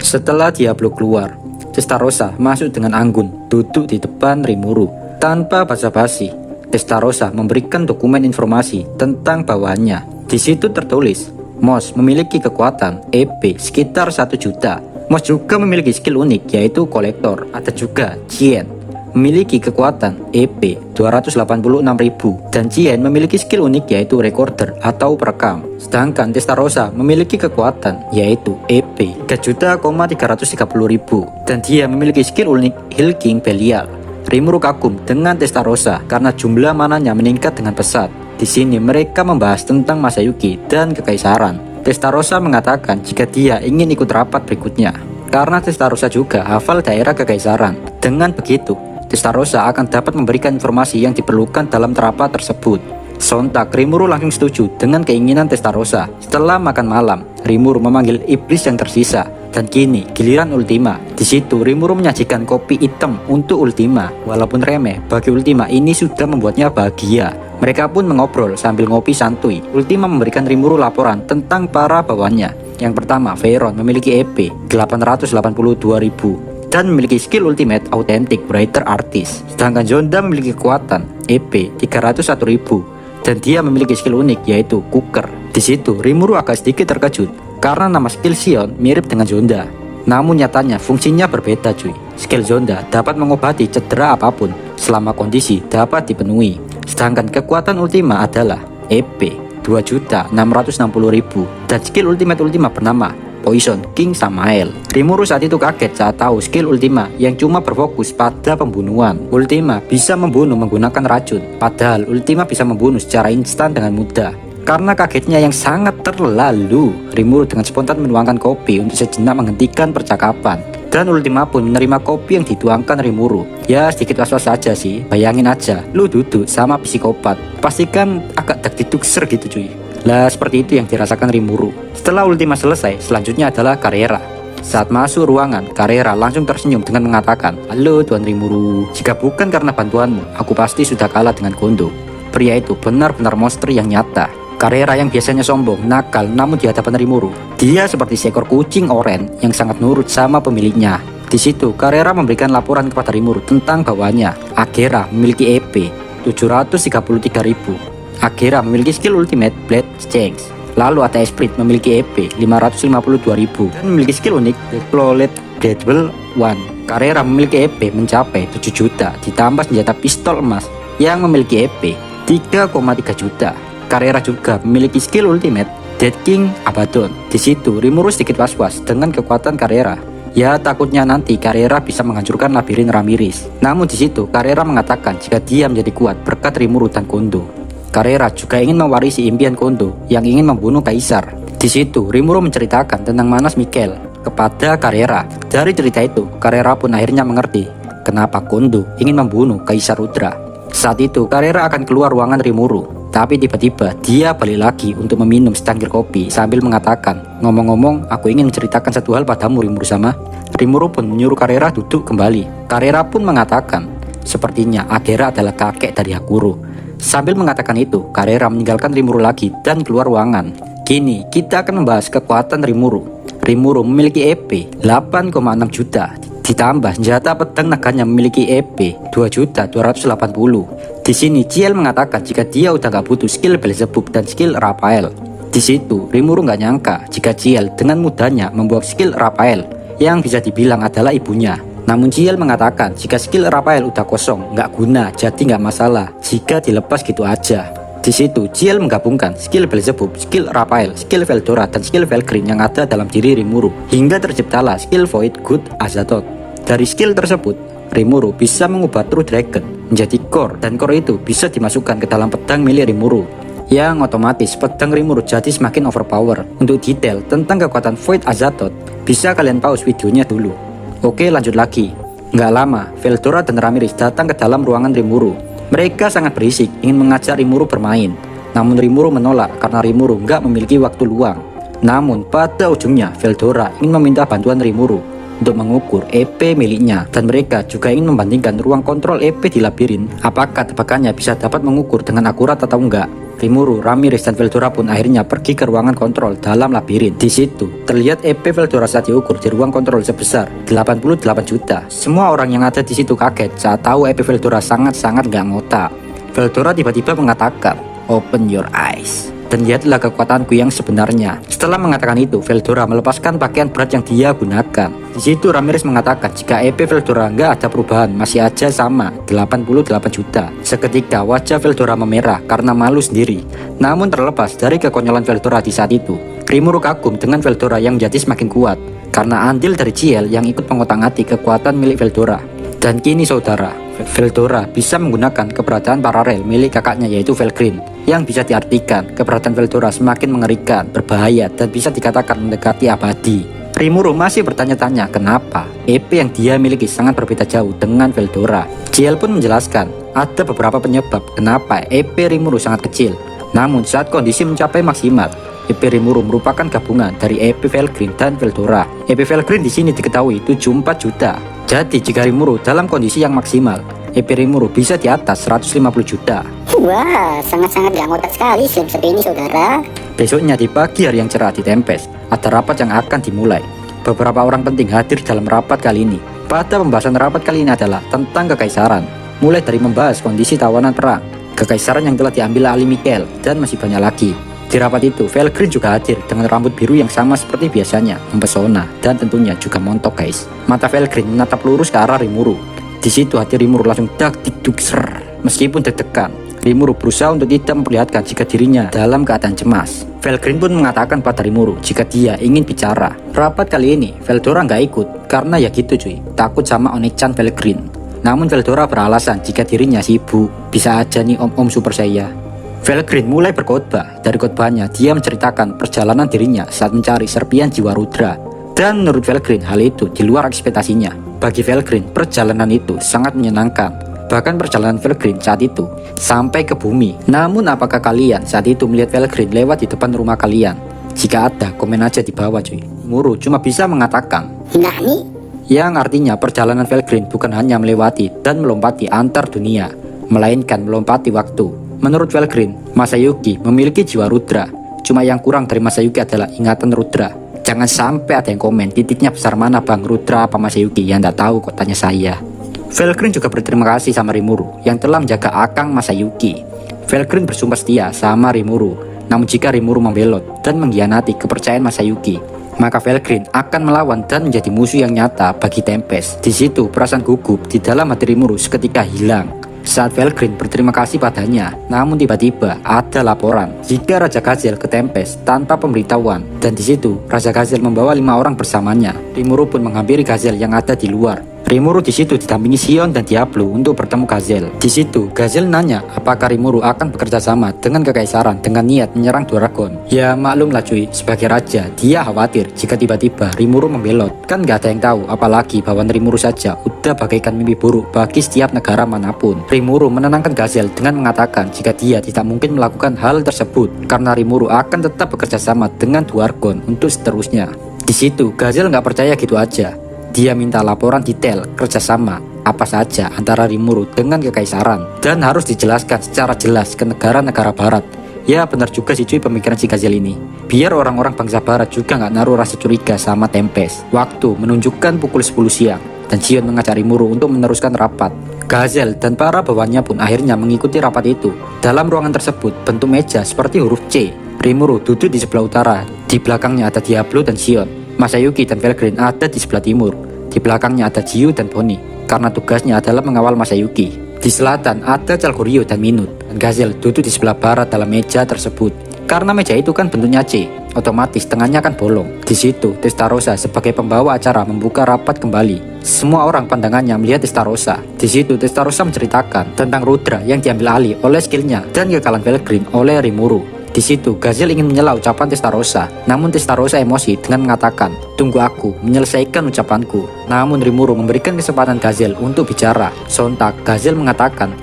Setelah Diablo keluar, Testarossa masuk dengan anggun, duduk di depan Rimuru. Tanpa basa-basi, Testarossa memberikan dokumen informasi tentang bawahannya. Di situ tertulis, Moss memiliki kekuatan EP sekitar 1 juta. Moss juga memiliki skill unik yaitu kolektor. Ada juga Jien memiliki kekuatan EP 286.000 dan Jien memiliki skill unik yaitu recorder atau perekam. Sedangkan Testarossa memiliki kekuatan yaitu EP 3.330.000 dan dia memiliki skill unik Hill King Belial. Rimuru kagum dengan Testarossa karena jumlah mananya meningkat dengan pesat. Di sini mereka membahas tentang Masayuki dan kekaisaran. Testarossa mengatakan jika dia ingin ikut rapat berikutnya karena Testarossa juga hafal daerah kekaisaran. Dengan begitu, Testarossa akan dapat memberikan informasi yang diperlukan dalam terapat tersebut. Sontak, Rimuru langsung setuju dengan keinginan Testarossa. Setelah makan malam, Rimuru memanggil iblis yang tersisa. Dan kini giliran Ultima. Di situ Rimuru menyajikan kopi hitam untuk Ultima. Walaupun remeh, bagi Ultima ini sudah membuatnya bahagia. Mereka pun mengobrol sambil ngopi santuy. Ultima memberikan Rimuru laporan tentang para bawahannya. Yang pertama, Veyron memiliki EP 882.000 dan memiliki skill ultimate Authentic Brighter Artist. Sedangkan Zonda memiliki kekuatan EP 301.000 dan dia memiliki skill unik yaitu Cooker. Di situ Rimuru agak sedikit terkejut karena nama skill Sion mirip dengan Zonda. Namun nyatanya fungsinya berbeda cuy. Skill Zonda dapat mengobati cedera apapun selama kondisi dapat dipenuhi. Sedangkan kekuatan Ultima adalah EP 2.660.000 dan skill ultimate Ultima bernama Poison King Samael. Rimuru saat itu kaget saat tahu skill Ultima yang cuma berfokus pada pembunuhan. Ultima bisa membunuh menggunakan racun, padahal Ultima bisa membunuh secara instan dengan mudah. Karena kagetnya yang sangat terlalu, Rimuru dengan spontan menuangkan kopi untuk sejenak menghentikan percakapan. Dan Ultima pun menerima kopi yang dituangkan Rimuru. Ya sedikit was-was saja sih, bayangin aja, lu duduk sama psikopat, pastikan agak deg-degser gitu cuy. Lah seperti itu yang dirasakan Rimuru. Setelah Ultima selesai, selanjutnya adalah Carrera. Saat masuk ruangan, Carrera langsung tersenyum dengan mengatakan, "Halo Tuan Rimuru, jika bukan karena bantuanmu, aku pasti sudah kalah dengan Kondo." Pria itu benar-benar monster yang nyata. Carrera yang biasanya sombong, nakal, namun di hadapan Rimuru, dia seperti seekor kucing oren yang sangat nurut sama pemiliknya. Di situ, Carrera memberikan laporan kepada Rimuru tentang bawahannya. Agera memiliki EP 733.000. Agera memiliki skill ultimate Blade Change. Lalu ada Esprit memiliki EP 552.000 dan memiliki skill unik Flawless Deadwell 1. Carrera memiliki EP mencapai 7 juta ditambah senjata pistol emas yang memiliki EP 3,3 juta. Carrera juga memiliki skill ultimate Dead King Abaddon. Di situ Rimuru sedikit was-was dengan kekuatan Carrera. Ya takutnya nanti Carrera bisa menghancurkan labirin Ramirez. Namun di situ Carrera mengatakan jika dia menjadi kuat berkat Rimuru dan Kondo. Carrera juga ingin mewarisi impian Kondo yang ingin membunuh Kaisar. Di situ Rimuru menceritakan tentang Manas Mikkel kepada Carrera. Dari cerita itu, Carrera pun akhirnya mengerti kenapa Kondo ingin membunuh Kaisar Udra. Saat itu Carrera akan keluar ruangan Rimuru, tapi tiba-tiba dia balik lagi untuk meminum secangkir kopi sambil mengatakan, "Ngomong-ngomong, aku ingin menceritakan satu hal padamu Rimuru sama." Rimuru pun menyuruh Carrera duduk kembali. Carrera pun mengatakan, "Sepertinya Agera adalah kakek dari Hakuro." Sambil mengatakan itu, Carrera meninggalkan Rimuru lagi dan keluar ruangan. Kini kita akan membahas kekuatan Rimuru. Rimuru memiliki EP 8,6 juta ditambah senjata pedang naganya memiliki EP 2.280. Di sini Ciel mengatakan jika dia udah gak butuh skill Beelzebub dan skill Raphael. Di situ Rimuru gak nyangka jika Ciel dengan mudahnya membuat skill Raphael yang bisa dibilang adalah ibunya. Namun Ciel mengatakan jika skill Raphael udah kosong, nggak guna, jadi nggak masalah jika dilepas gitu aja. Di situ Ciel menggabungkan skill Beelzebub, skill Raphael, skill Veldora, dan skill Velgrin yang ada dalam diri Rimuru, hingga terciptalah skill Void Good Azathoth. Dari skill tersebut, Rimuru bisa mengubah True Dragon menjadi core, dan core itu bisa dimasukkan ke dalam pedang milik Rimuru, yang otomatis pedang Rimuru jadi semakin overpower. Untuk detail tentang kekuatan Void Azathoth, bisa kalian pause videonya dulu. Oke, lanjut lagi. Nggak lama, Veldora dan Ramirez datang ke dalam ruangan Rimuru. Mereka sangat berisik, ingin mengajak Rimuru bermain. Namun Rimuru menolak karena Rimuru nggak memiliki waktu luang. Namun pada ujungnya, Veldora ingin meminta bantuan Rimuru untuk mengukur EP miliknya. Dan mereka juga ingin membandingkan ruang kontrol EP di labirin. Apakah tebakannya bisa dapat mengukur dengan akurat atau enggak. Rimuru, Ramirez, dan Veldora pun akhirnya pergi ke ruangan kontrol dalam labirin. Di situ terlihat EP Veldora saat diukur di ruang kontrol sebesar 88 juta. Semua orang yang ada di situ kaget saat tahu EP Veldora sangat-sangat gak ngotak. Veldora tiba-tiba mengatakan, "Open your eyes dan lihatlah kekuatanku yang sebenarnya." Setelah mengatakan itu, Veldora melepaskan pakaian berat yang dia gunakan. Di situ Ramirez mengatakan jika EP Veldora nggak ada perubahan, masih aja sama 88 juta. Seketika wajah Veldora memerah karena malu sendiri. Namun terlepas dari kekonyolan Veldora di saat itu, Rimuru kagum dengan Veldora yang menjadi semakin kuat karena andil dari Ciel yang ikut mengotak-atik kekuatan milik Veldora. Dan kini saudara, Veldora bisa menggunakan keberadaan paralel milik kakaknya yaitu Velgrin, yang bisa diartikan keberadaan Veldora semakin mengerikan, berbahaya, dan bisa dikatakan mendekati abadi. Rimuru masih bertanya-tanya kenapa EP yang dia miliki sangat berbeda jauh dengan Veldora. Ciel pun menjelaskan, ada beberapa penyebab kenapa EP Rimuru sangat kecil. Namun saat kondisi mencapai maksimal, EP Rimuru merupakan gabungan dari EP Velgreen dan Veldora. EP Velgreen di sini diketahui 74 juta. Jadi jika Rimuru dalam kondisi yang maksimal, EP Rimuru bisa di atas 150 juta. Wah, sangat-sangat gak ngotak sekali Slim seperti ini, saudara. Besoknya di pagi hari yang cerah di Tempest, ada rapat yang akan dimulai. Beberapa orang penting hadir dalam rapat kali ini. Pada pembahasan rapat kali ini adalah tentang kekaisaran. Mulai dari membahas kondisi tawanan perang, kekaisaran yang telah diambil alih Mikael, dan masih banyak lagi. Di rapat itu, Velgreen juga hadir dengan rambut biru yang sama seperti biasanya, mempesona, dan tentunya juga montok guys. Mata Velgreen menatap lurus ke arah Rimuru. Di situ hati Rimuru langsung dak dik duk ser. Meskipun deg-degan, Rimuru berusaha untuk tidak memperlihatkan jika dirinya dalam keadaan cemas. Velgreen pun mengatakan pada Rimuru jika dia ingin bicara. Rapat kali ini, Veldora nggak ikut karena ya gitu cuy, takut sama Oni-chan Velgreen. Namun Veldora beralasan jika dirinya sibuk, bisa aja nih om-om super saya. Velgreen mulai berkhotbah. Dari khotbahnya, dia menceritakan perjalanan dirinya saat mencari serpian jiwa Rudra. Dan menurut Velgreen, hal itu di luar ekspektasinya. Bagi Velgreen, perjalanan itu sangat menyenangkan. Bahkan perjalanan Velgreen saat itu sampai ke bumi. Namun apakah kalian saat itu melihat Velgreen lewat di depan rumah kalian? Jika ada, komen aja di bawah cuy. Rimuru cuma bisa mengatakan Nah nih, yang artinya perjalanan Velgreen bukan hanya melewati dan melompati antar dunia, melainkan melompati waktu. Menurut Velgreen, Masayuki memiliki jiwa Rudra. Cuma yang kurang dari Masayuki adalah ingatan Rudra. Jangan sampai ada yang komen titiknya besar mana bang, Rudra apa Masayuki? Ya ndak tahu kok, tanya saya. Velgreen juga berterima kasih sama Rimuru yang telah menjaga Akang Masayuki. Velgreen bersumpah setia sama Rimuru. Namun jika Rimuru membelot dan mengkhianati kepercayaan Masayuki, maka Velgreen akan melawan dan menjadi musuh yang nyata bagi Tempest. Di situ perasaan gugup di dalam hati Rimuru seketika hilang saat Velgreen berterima kasih padanya. Namun tiba-tiba ada laporan jika Raja Gazel ke Tempest tanpa pemberitahuan, dan di situ Raja Gazel membawa 5 orang bersamanya. Rimuru pun menghampiri Gazel yang ada di luar. Rimuru di situ didampingi Sion dan Diablo untuk bertemu Gazel. Di situ Gazel nanya apakah Rimuru akan bekerja sama dengan kekaisaran dengan niat menyerang Dragon. Ya maklumlah cuy, sebagai raja dia khawatir jika tiba-tiba Rimuru membelot. Kan gak ada yang tahu, apalagi bahwa Rimuru saja udah bagaikan mimpi buruk bagi setiap negara manapun. Rimuru menenangkan Gazel dengan mengatakan jika dia tidak mungkin melakukan hal tersebut karena Rimuru akan tetap bekerja sama dengan Dragon untuk seterusnya. Di situ Gazel nggak percaya gitu aja. Dia minta laporan detail kerjasama apa saja antara Rimuru dengan kekaisaran, dan harus dijelaskan secara jelas ke negara-negara barat. Ya benar juga sih cuy pemikiran si Gazel ini. Biar orang-orang bangsa barat juga nggak naruh rasa curiga sama Tempest. Waktu menunjukkan pukul 10 siang dan Sion mengajak Rimuru untuk meneruskan rapat. Gazel dan para bawahannya pun akhirnya mengikuti rapat itu. Dalam ruangan tersebut bentuk meja seperti huruf C. Rimuru duduk di sebelah utara. Di belakangnya ada Diablo dan Sion. Masayuki dan Velgreen ada di sebelah timur. Di belakangnya ada Jiu dan Bonnie, karena tugasnya adalah mengawal Masayuki. Di selatan ada Chalgoryo dan Minut. Dan Gazel duduk di sebelah barat dalam meja tersebut. Karena meja itu kan bentuknya C, otomatis tengahnya kan bolong. Di situ Testarossa sebagai pembawa acara membuka rapat kembali. Semua orang pandangannya melihat Testarossa. Di situ Testarossa menceritakan tentang Rudra yang diambil alih oleh skillnya dan kekalahan Velgreen oleh Rimuru. Di situ Gazel ingin menyela ucapan Testarossa, namun Testarossa emosi dengan mengatakan, "Tunggu aku menyelesaikan ucapanku." Namun Rimuru memberikan kesempatan Gazel untuk bicara. Sontak Gazel mengatakan,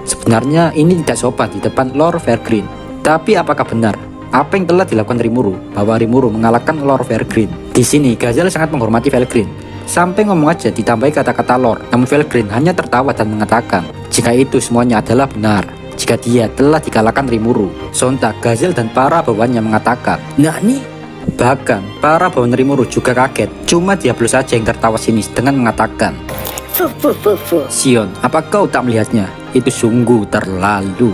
sebenarnya ini tidak sopan di depan Lord Velgreen. Tapi apakah benar apa yang telah dilakukan Rimuru bahwa Rimuru mengalahkan Lord Velgreen? Di sini Gazel sangat menghormati Velgreen. Sampai ngomong aja ditambahi kata-kata Lord, namun Velgreen hanya tertawa dan mengatakan jika itu semuanya adalah benar, jika dia telah dikalahkan Rimuru. Sontak Gazel dan para bawahannya mengatakan, "Nah nih." Bahkan para bawahan Rimuru juga kaget. Cuma Diablo saja yang tertawa sinis dengan mengatakan, "Sion, apa kau tak melihatnya? Itu sungguh terlalu."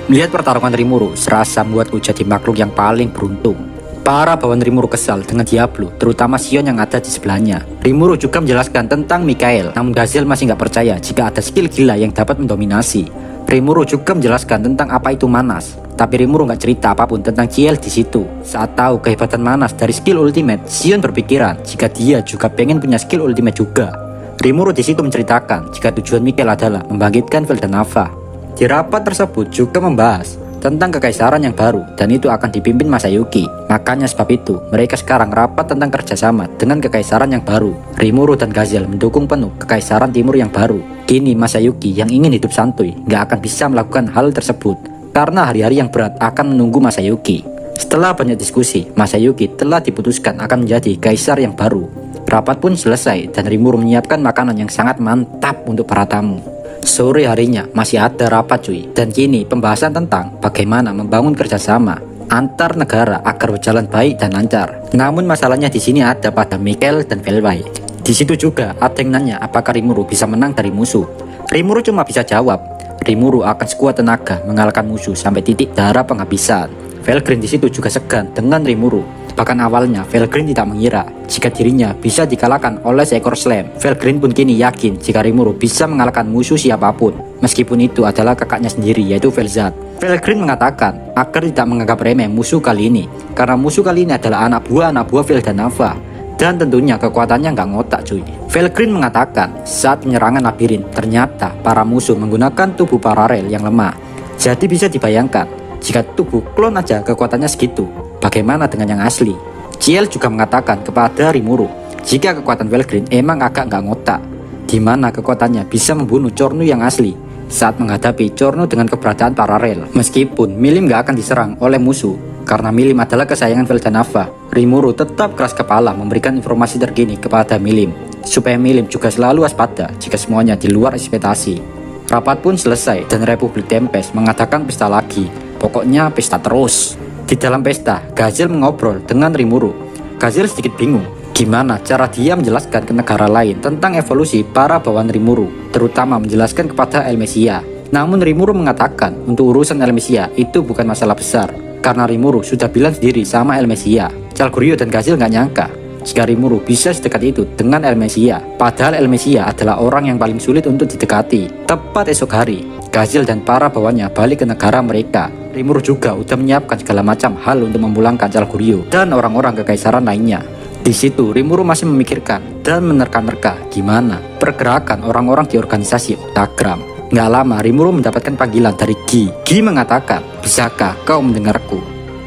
Melihat pertarungan Rimuru serasa membuatku jadi makhluk yang paling beruntung. Para bawahan Rimuru kesal dengan Diablo, terutama Sion yang ada di sebelahnya. Rimuru juga menjelaskan tentang Mikael, namun Gazel masih nggak percaya jika ada skill gila yang dapat mendominasi. Rimuru juga menjelaskan tentang apa itu manas, tapi Rimuru nggak cerita apapun tentang Ciel di situ. Saat tahu kehebatan manas dari skill ultimate, Sion berpikiran jika dia juga pengen punya skill ultimate juga. Rimuru di situ menceritakan jika tujuan Mikael adalah membangkitkan Veldanava. Di rapat tersebut juga membahas tentang kekaisaran yang baru, dan itu akan dipimpin Masayuki. Makanya sebab itu mereka sekarang rapat tentang kerjasama dengan kekaisaran yang baru. Rimuru dan Gazel mendukung penuh kekaisaran timur yang baru. Kini Masayuki yang ingin hidup santuy gak akan bisa melakukan hal tersebut karena hari-hari yang berat akan menunggu Masayuki. Setelah banyak diskusi, Masayuki telah diputuskan akan menjadi kaisar yang baru. Rapat pun selesai dan Rimuru menyiapkan makanan yang sangat mantap untuk para tamu. Sore harinya masih ada rapat cuy, dan kini pembahasan tentang bagaimana membangun kerjasama antar negara agar berjalan baik dan lancar. Namun masalahnya di sini ada pada Mikhail dan Velway. Di situ juga ada yang nanya apakah Rimuru bisa menang dari musuh. Rimuru cuma bisa jawab, Rimuru akan sekuat tenaga mengalahkan musuh sampai titik darah penghabisan. Velgrin di situ juga segan dengan Rimuru. Bahkan awalnya Velgrin tidak mengira jika dirinya bisa dikalahkan oleh seekor Slam. Velgrin pun kini yakin jika Rimuru bisa mengalahkan musuh siapapun, meskipun itu adalah kakaknya sendiri yaitu Velzad. Velgrin mengatakan agar tidak menganggap remeh musuh kali ini, karena musuh kali ini adalah anak buah Veldanava, dan tentunya kekuatannya nggak ngotak cuy. Velgrin mengatakan saat penyerangan labirin ternyata para musuh menggunakan tubuh paralel yang lemah. Jadi bisa dibayangkan jika tubuh klon aja kekuatannya segitu, bagaimana dengan yang asli? Ciel juga mengatakan kepada Rimuru jika kekuatan Velgrin emang agak nggak ngotak, dimana kekuatannya bisa membunuh Cornu yang asli saat menghadapi Cornu dengan keberadaan paralel. Meskipun Milim gak akan diserang oleh musuh karena Milim adalah kesayangan Veldanava, Rimuru tetap keras kepala memberikan informasi terkini kepada Milim supaya Milim juga selalu waspada jika semuanya di luar ekspektasi. Rapat pun selesai dan Republik Tempest mengadakan pesta lagi. Pokoknya pesta terus. Di dalam pesta, Gazel mengobrol dengan Rimuru. Gazel sedikit bingung gimana cara dia menjelaskan ke negara lain tentang evolusi para bawahan Rimuru, terutama menjelaskan kepada Elmesia. Namun Rimuru mengatakan untuk urusan Elmesia itu bukan masalah besar, karena Rimuru sudah bilang sendiri sama Elmesia. Calgurio dan Gazel nggak nyangka jika Rimuru bisa sedekat itu dengan Elmesia. Padahal Elmesia adalah orang yang paling sulit untuk didekati. Tepat esok hari, Gazel dan para bawahannya balik ke negara mereka. Rimuru juga udah menyiapkan segala macam hal untuk memulangkan Calgurio dan orang-orang kekaisaran lainnya. Di situ Rimuru masih memikirkan dan menerka-nerka gimana pergerakan orang-orang di organisasi Octagram. Nggak lama Rimuru mendapatkan panggilan dari Gi. Gi mengatakan, bisakah kau mendengarku?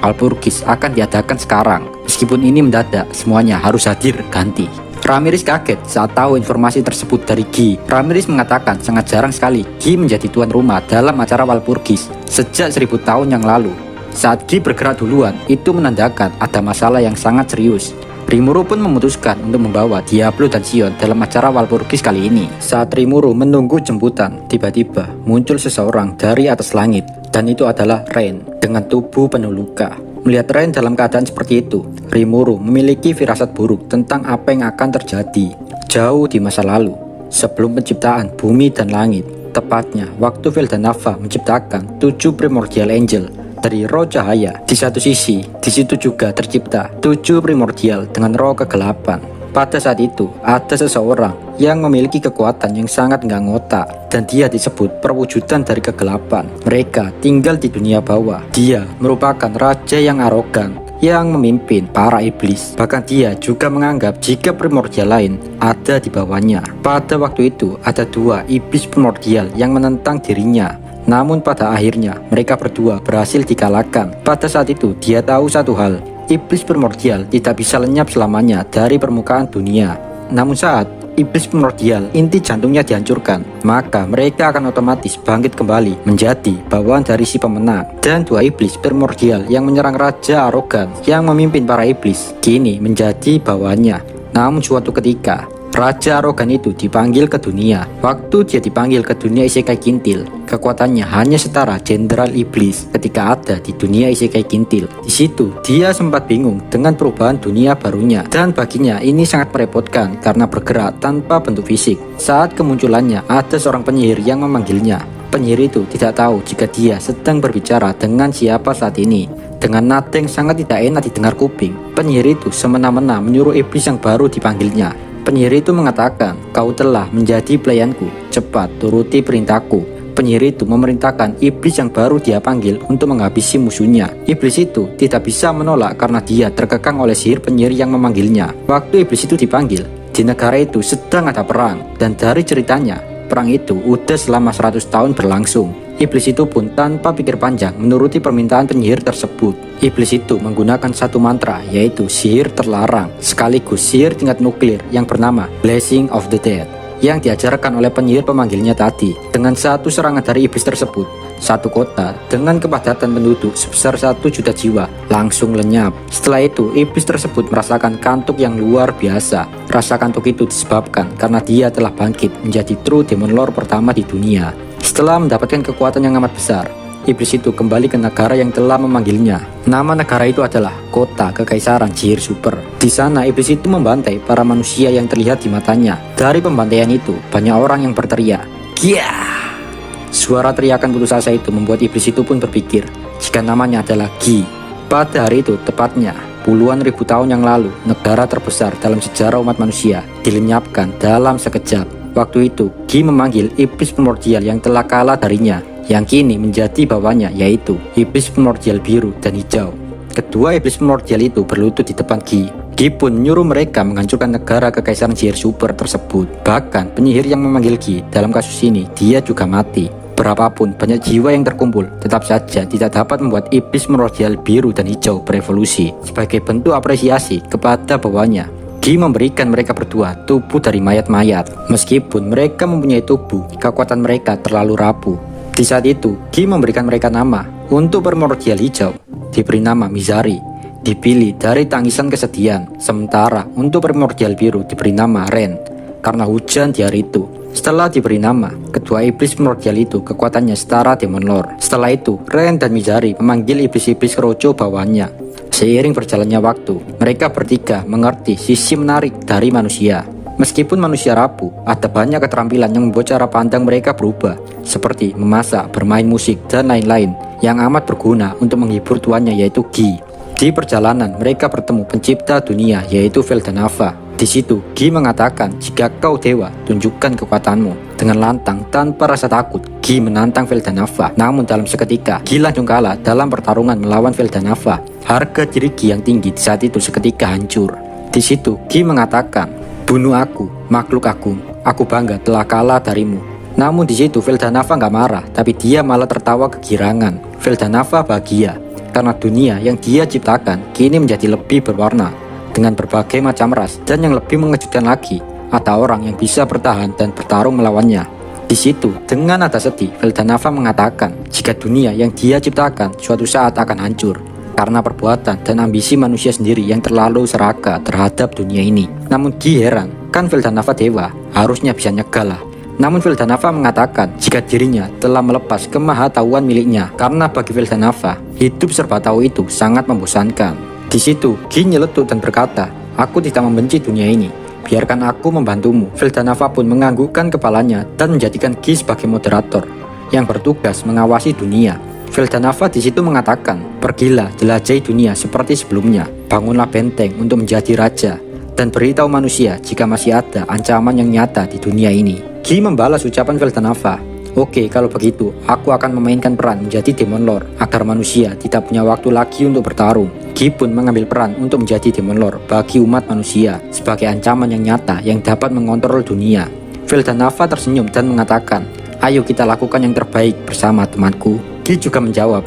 Walpurgis akan diadakan sekarang. Meskipun ini mendadak, semuanya harus hadir ganti. Ramirez kaget saat tahu informasi tersebut dari Gi. Ramirez mengatakan sangat jarang sekali Gi menjadi tuan rumah dalam acara Walpurgis sejak 1000 tahun yang lalu. Saat Gi bergerak duluan, itu menandakan ada masalah yang sangat serius. Rimuru pun memutuskan untuk membawa Diablo dan Sion dalam acara Walpurgis kali ini. Saat Rimuru menunggu jemputan, tiba-tiba muncul seseorang dari atas langit, dan itu adalah Rain dengan tubuh penuh luka. Melihat Rain dalam keadaan seperti itu, Rimuru memiliki firasat buruk tentang apa yang akan terjadi jauh di masa lalu, sebelum penciptaan bumi dan langit. Tepatnya waktu Veldanava menciptakan 7 Primordial Angel dari roh cahaya. Di satu sisi, di situ juga tercipta 7 primordial dengan roh kegelapan. Pada saat itu, ada seseorang yang memiliki kekuatan yang sangat nggak ngotak, dan dia disebut perwujudan dari kegelapan. Mereka tinggal di dunia bawah. Dia merupakan raja yang arogan, yang memimpin para iblis. Bahkan dia juga menganggap jika primordial lain ada di bawahnya. Pada waktu itu, ada 2 iblis primordial yang menentang dirinya. Namun pada akhirnya mereka berdua berhasil dikalahkan. Pada saat itu dia tahu satu hal, iblis primordial tidak bisa lenyap selamanya dari permukaan dunia. Namun saat iblis primordial inti jantungnya dihancurkan, maka mereka akan otomatis bangkit kembali menjadi bawahan dari si pemenang. Dan 2 iblis primordial yang menyerang raja arogan yang memimpin para iblis kini menjadi bawahannya. Namun suatu ketika raja arogan itu dipanggil ke dunia. Waktu dia dipanggil ke dunia Isekai Kintil, kekuatannya hanya setara Jenderal Iblis ketika ada di dunia Isekai Kintil. Di situ, dia sempat bingung dengan perubahan dunia barunya, dan baginya ini sangat merepotkan karena bergerak tanpa bentuk fisik. Saat kemunculannya, ada seorang penyihir yang memanggilnya. Penyihir itu tidak tahu jika dia sedang berbicara dengan siapa saat ini. Dengan nada yang sangat tidak enak didengar kuping, penyihir itu semena-mena menyuruh iblis yang baru dipanggilnya. Penyihir itu mengatakan, kau telah menjadi pelayanku, cepat turuti perintahku. Penyihir itu memerintahkan iblis yang baru dia panggil untuk menghabisi musuhnya. Iblis itu tidak bisa menolak karena dia terkekang oleh sihir penyihir yang memanggilnya. Waktu iblis itu dipanggil, di negara itu sedang ada perang, dan dari ceritanya, perang itu udah selama 100 tahun berlangsung. Iblis itu pun tanpa pikir panjang menuruti permintaan penyihir tersebut. Iblis itu menggunakan satu mantra, yaitu sihir terlarang, sekaligus sihir tingkat nuklir yang bernama Blessing of the Dead, yang diajarkan oleh penyihir pemanggilnya tadi. Dengan satu serangan dari iblis tersebut, satu kota dengan kepadatan penduduk sebesar 1 juta jiwa langsung lenyap. Setelah itu, iblis tersebut merasakan kantuk yang luar biasa. Rasa kantuk itu disebabkan karena dia telah bangkit menjadi True Demon Lord pertama di dunia. Setelah mendapatkan kekuatan yang amat besar, iblis itu kembali ke negara yang telah memanggilnya. Nama negara itu adalah Kota Kekaisaran Sihir Super. Di sana iblis itu membantai para manusia yang terlihat di matanya. Dari pembantaian itu, banyak orang yang berteriak, "Kia!" Suara teriakan putus asa itu membuat iblis itu pun berpikir jika namanya adalah Gi. Pada hari itu, tepatnya puluhan ribu tahun yang lalu, negara terbesar dalam sejarah umat manusia dilenyapkan dalam sekejap. Waktu itu, Gi memanggil iblis primordial yang telah kalah darinya, yang kini menjadi bawahnya, yaitu iblis primordial biru dan hijau. Kedua iblis primordial itu berlutut di depan Gi. Gi pun menyuruh mereka menghancurkan negara Kekaisaran Sihir Super tersebut. Bahkan penyihir yang memanggil Gi dalam kasus ini, dia juga mati. Berapapun banyak jiwa yang terkumpul, tetap saja tidak dapat membuat iblis primordial biru dan hijau berevolusi. Sebagai bentuk apresiasi kepada bawahnya, Gi memberikan mereka berdua tubuh dari mayat-mayat. Meskipun mereka mempunyai tubuh, kekuatan mereka terlalu rapuh. Di saat itu, Gi memberikan mereka nama. Untuk primordial hijau, diberi nama Mizari, dipilih dari tangisan kesedihan. Sementara untuk primordial biru diberi nama Ren, karena hujan di hari itu. Setelah diberi nama, kedua iblis primordial itu kekuatannya setara Demon Lord. Setelah itu, Ren dan Mizari memanggil iblis-iblis keroco bawahnya. Seiring berjalannya waktu, mereka bertiga mengerti sisi menarik dari manusia. Meskipun manusia rapuh, ada banyak keterampilan yang membuat cara pandang mereka berubah, seperti memasak, bermain musik, dan lain-lain, yang amat berguna untuk menghibur tuannya, yaitu Gi. Di perjalanan, mereka bertemu pencipta dunia, yaitu Veldanava. Di situ, Gi mengatakan, "Jika kau dewa, tunjukkan kekuatanmu." Dengan lantang tanpa rasa takut, Gi menantang Veldanava. Namun dalam seketika, Gi langsung kalah dalam pertarungan melawan Veldanava. Harga diri Gi yang tinggi di saat itu seketika hancur. Di situ, Gi mengatakan, "Bunuh aku, makhluk agung. Aku bangga telah kalah darimu." Namun di situ Veldanava nggak marah, tapi dia malah tertawa kegirangan. Veldanava bahagia karena dunia yang dia ciptakan kini menjadi lebih berwarna dengan berbagai macam ras, dan yang lebih mengejutkan lagi, ada orang yang bisa bertahan dan bertarung melawannya. Di situ, dengan nada sedih, Veldanava mengatakan jika dunia yang dia ciptakan suatu saat akan hancur karena perbuatan dan ambisi manusia sendiri yang terlalu serakah terhadap dunia ini. Namun Gi heran, kan Veldanava dewa, harusnya bisa nyegah lah. Namun Veldanava mengatakan jika dirinya telah melepas kemahatauan miliknya, karena bagi Veldanava, hidup serba tahu itu sangat membosankan. Di situ, Gi nyeletuk dan berkata, "Aku tidak membenci dunia ini. Biarkan aku membantumu." Veldanava pun menganggukkan kepalanya dan menjadikan Gi sebagai moderator yang bertugas mengawasi dunia. Veldanava di situ mengatakan, "Pergilah jelajahi dunia seperti sebelumnya. Bangunlah benteng untuk menjadi raja dan beritahu manusia jika masih ada ancaman yang nyata di dunia ini." Gi membalas ucapan Veldanava, "Oke, kalau begitu, aku akan memainkan peran menjadi Demon Lord agar manusia tidak punya waktu lagi untuk bertarung." Gi pun mengambil peran untuk menjadi Demon Lord bagi umat manusia sebagai ancaman yang nyata yang dapat mengontrol dunia. Veldanava tersenyum dan mengatakan, "Ayo kita lakukan yang terbaik bersama temanku." Gi juga menjawab,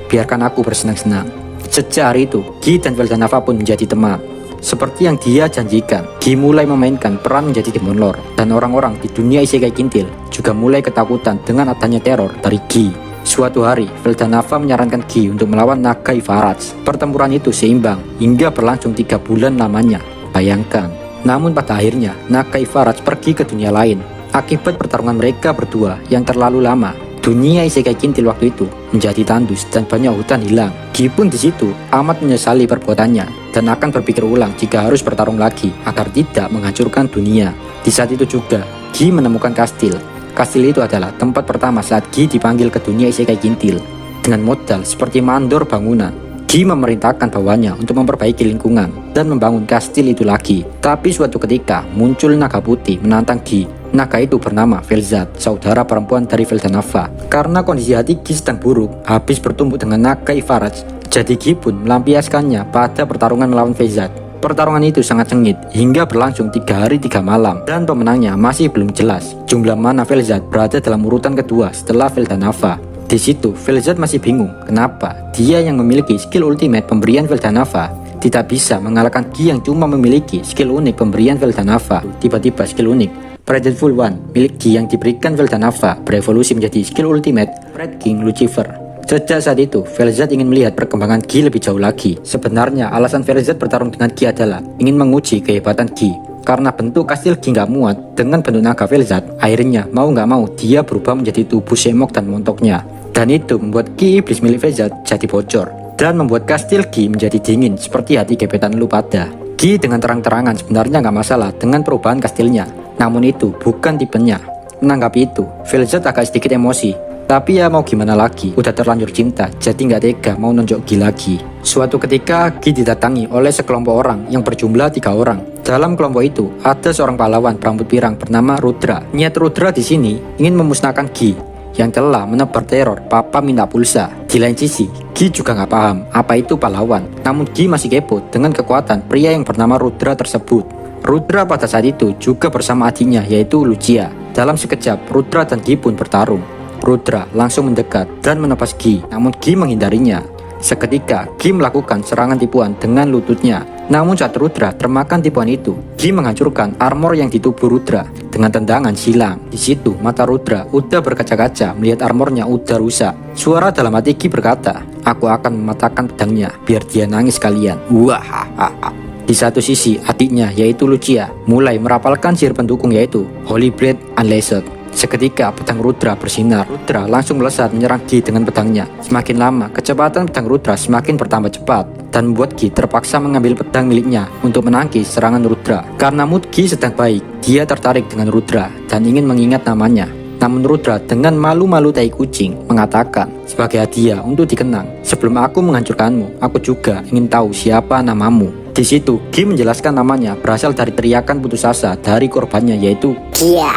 "Biarkan aku bersenang-senang." Sejak hari itu, Gi dan Veldanava pun menjadi teman. Seperti yang dia janjikan, Gi mulai memainkan peran menjadi Demon Lord, dan orang-orang di dunia Isekai Kintil juga mulai ketakutan dengan adanya teror dari Gi. Suatu hari, Veldanava menyarankan Gi untuk melawan Naga Ivaraj. Pertempuran itu seimbang hingga berlangsung 3 bulan lamanya. Bayangkan. Namun pada akhirnya, Naga Ivaraj pergi ke dunia lain. Akibat pertarungan mereka berdua yang terlalu lama, dunia Isekai Kintil waktu itu menjadi tandus dan banyak hutan hilang. Gi pun di situ amat menyesali perbuatannya dan akan berpikir ulang jika harus bertarung lagi agar tidak menghancurkan dunia. Di saat itu juga, Gi menemukan kastil. Kastil itu adalah tempat pertama saat Gi dipanggil ke dunia Isekai Kintil. Dengan modal seperti mandor bangunan, Gi memerintahkan bawahnya untuk memperbaiki lingkungan dan membangun kastil itu lagi. Tapi suatu ketika muncul naga putih menantang Gi. Naga itu bernama Velzat, saudara perempuan dari Veldanava. Karena kondisi hati Gi sedang buruk, habis bertumbuk dengan Naga Ivaraj, jadi Gi pun melampiaskannya pada pertarungan melawan Velzat. Pertarungan itu sangat sengit, hingga berlangsung 3 hari 3 malam, dan pemenangnya masih belum jelas. Jumlah mana Velzat berada dalam urutan kedua setelah Veldanava. Di situ, Velzat masih bingung kenapa dia yang memiliki skill ultimate pemberian Veldanava tidak bisa mengalahkan Gi yang cuma memiliki skill unik pemberian Veldanava. Tiba-tiba skill unik Prideful One milik Gi yang diberikan Veldanava berevolusi menjadi skill ultimate Red King Lucifer. Sejak saat itu, Velzat ingin melihat perkembangan Gi lebih jauh lagi. Sebenarnya alasan Velzat bertarung dengan Gi adalah ingin menguji kehebatan Gi. Karena bentuk kastil Gi nggak muat dengan bentuk naga Velzat, akhirnya mau nggak mau dia berubah menjadi tubuh Semok dan montoknya. Dan itu membuat Ki iblis milik Velzat jadi bocor dan membuat kastil Gi menjadi dingin seperti hati gebetan lu pada. Gi dengan terang-terangan sebenarnya nggak masalah dengan perubahan kastilnya, namun itu bukan tipenya. Menanggapi itu, Velzat agak sedikit emosi. Tapi ya mau gimana lagi, udah terlanjur cinta, jadi nggak tega mau nonjok Gi lagi. Suatu ketika, Gi didatangi oleh sekelompok orang yang berjumlah 3 orang. Dalam kelompok itu, ada seorang pahlawan berambut pirang bernama Rudra. Niat Rudra di sini ingin memusnahkan Gi yang telah menebar teror Papa minta pulsa. Di lain sisi, Gi juga nggak paham apa itu pahlawan. Namun Gi masih kepo dengan kekuatan pria yang bernama Rudra tersebut. Rudra pada saat itu juga bersama adiknya yaitu Lucia. Dalam sekejap, Rudra dan Gi pun bertarung. Rudra langsung mendekat dan menebas Gi, namun Gi menghindarinya. Seketika, Gi melakukan serangan tipuan dengan lututnya. Namun saat Rudra termakan tipuan itu, Gi menghancurkan armor yang di tubuh Rudra dengan tendangan silang. Di situ, mata Rudra udah berkaca-kaca melihat armornya udah rusak. Suara dalam hati Gi berkata, "Aku akan mematahkan pedangnya biar dia nangis kalian." Wahahaha. Di satu sisi, adiknya yaitu Lucia mulai merapalkan sihir pendukung yaitu Holy Blade Unleashed. Seketika pedang Rudra bersinar. Rudra langsung melesat menyerang Gi dengan pedangnya. Semakin lama, kecepatan pedang Rudra semakin bertambah cepat dan membuat Gi terpaksa mengambil pedang miliknya untuk menangkis serangan Rudra. Karena mood Gi sedang baik, dia tertarik dengan Rudra dan ingin mengingat namanya. Namun Rudra dengan malu-malu tai kucing mengatakan, "Sebagai hadiah untuk dikenang, sebelum aku menghancurkanmu, aku juga ingin tahu siapa namamu." Di situ, Gi menjelaskan namanya berasal dari teriakan putus asa dari korbannya yaitu Gia.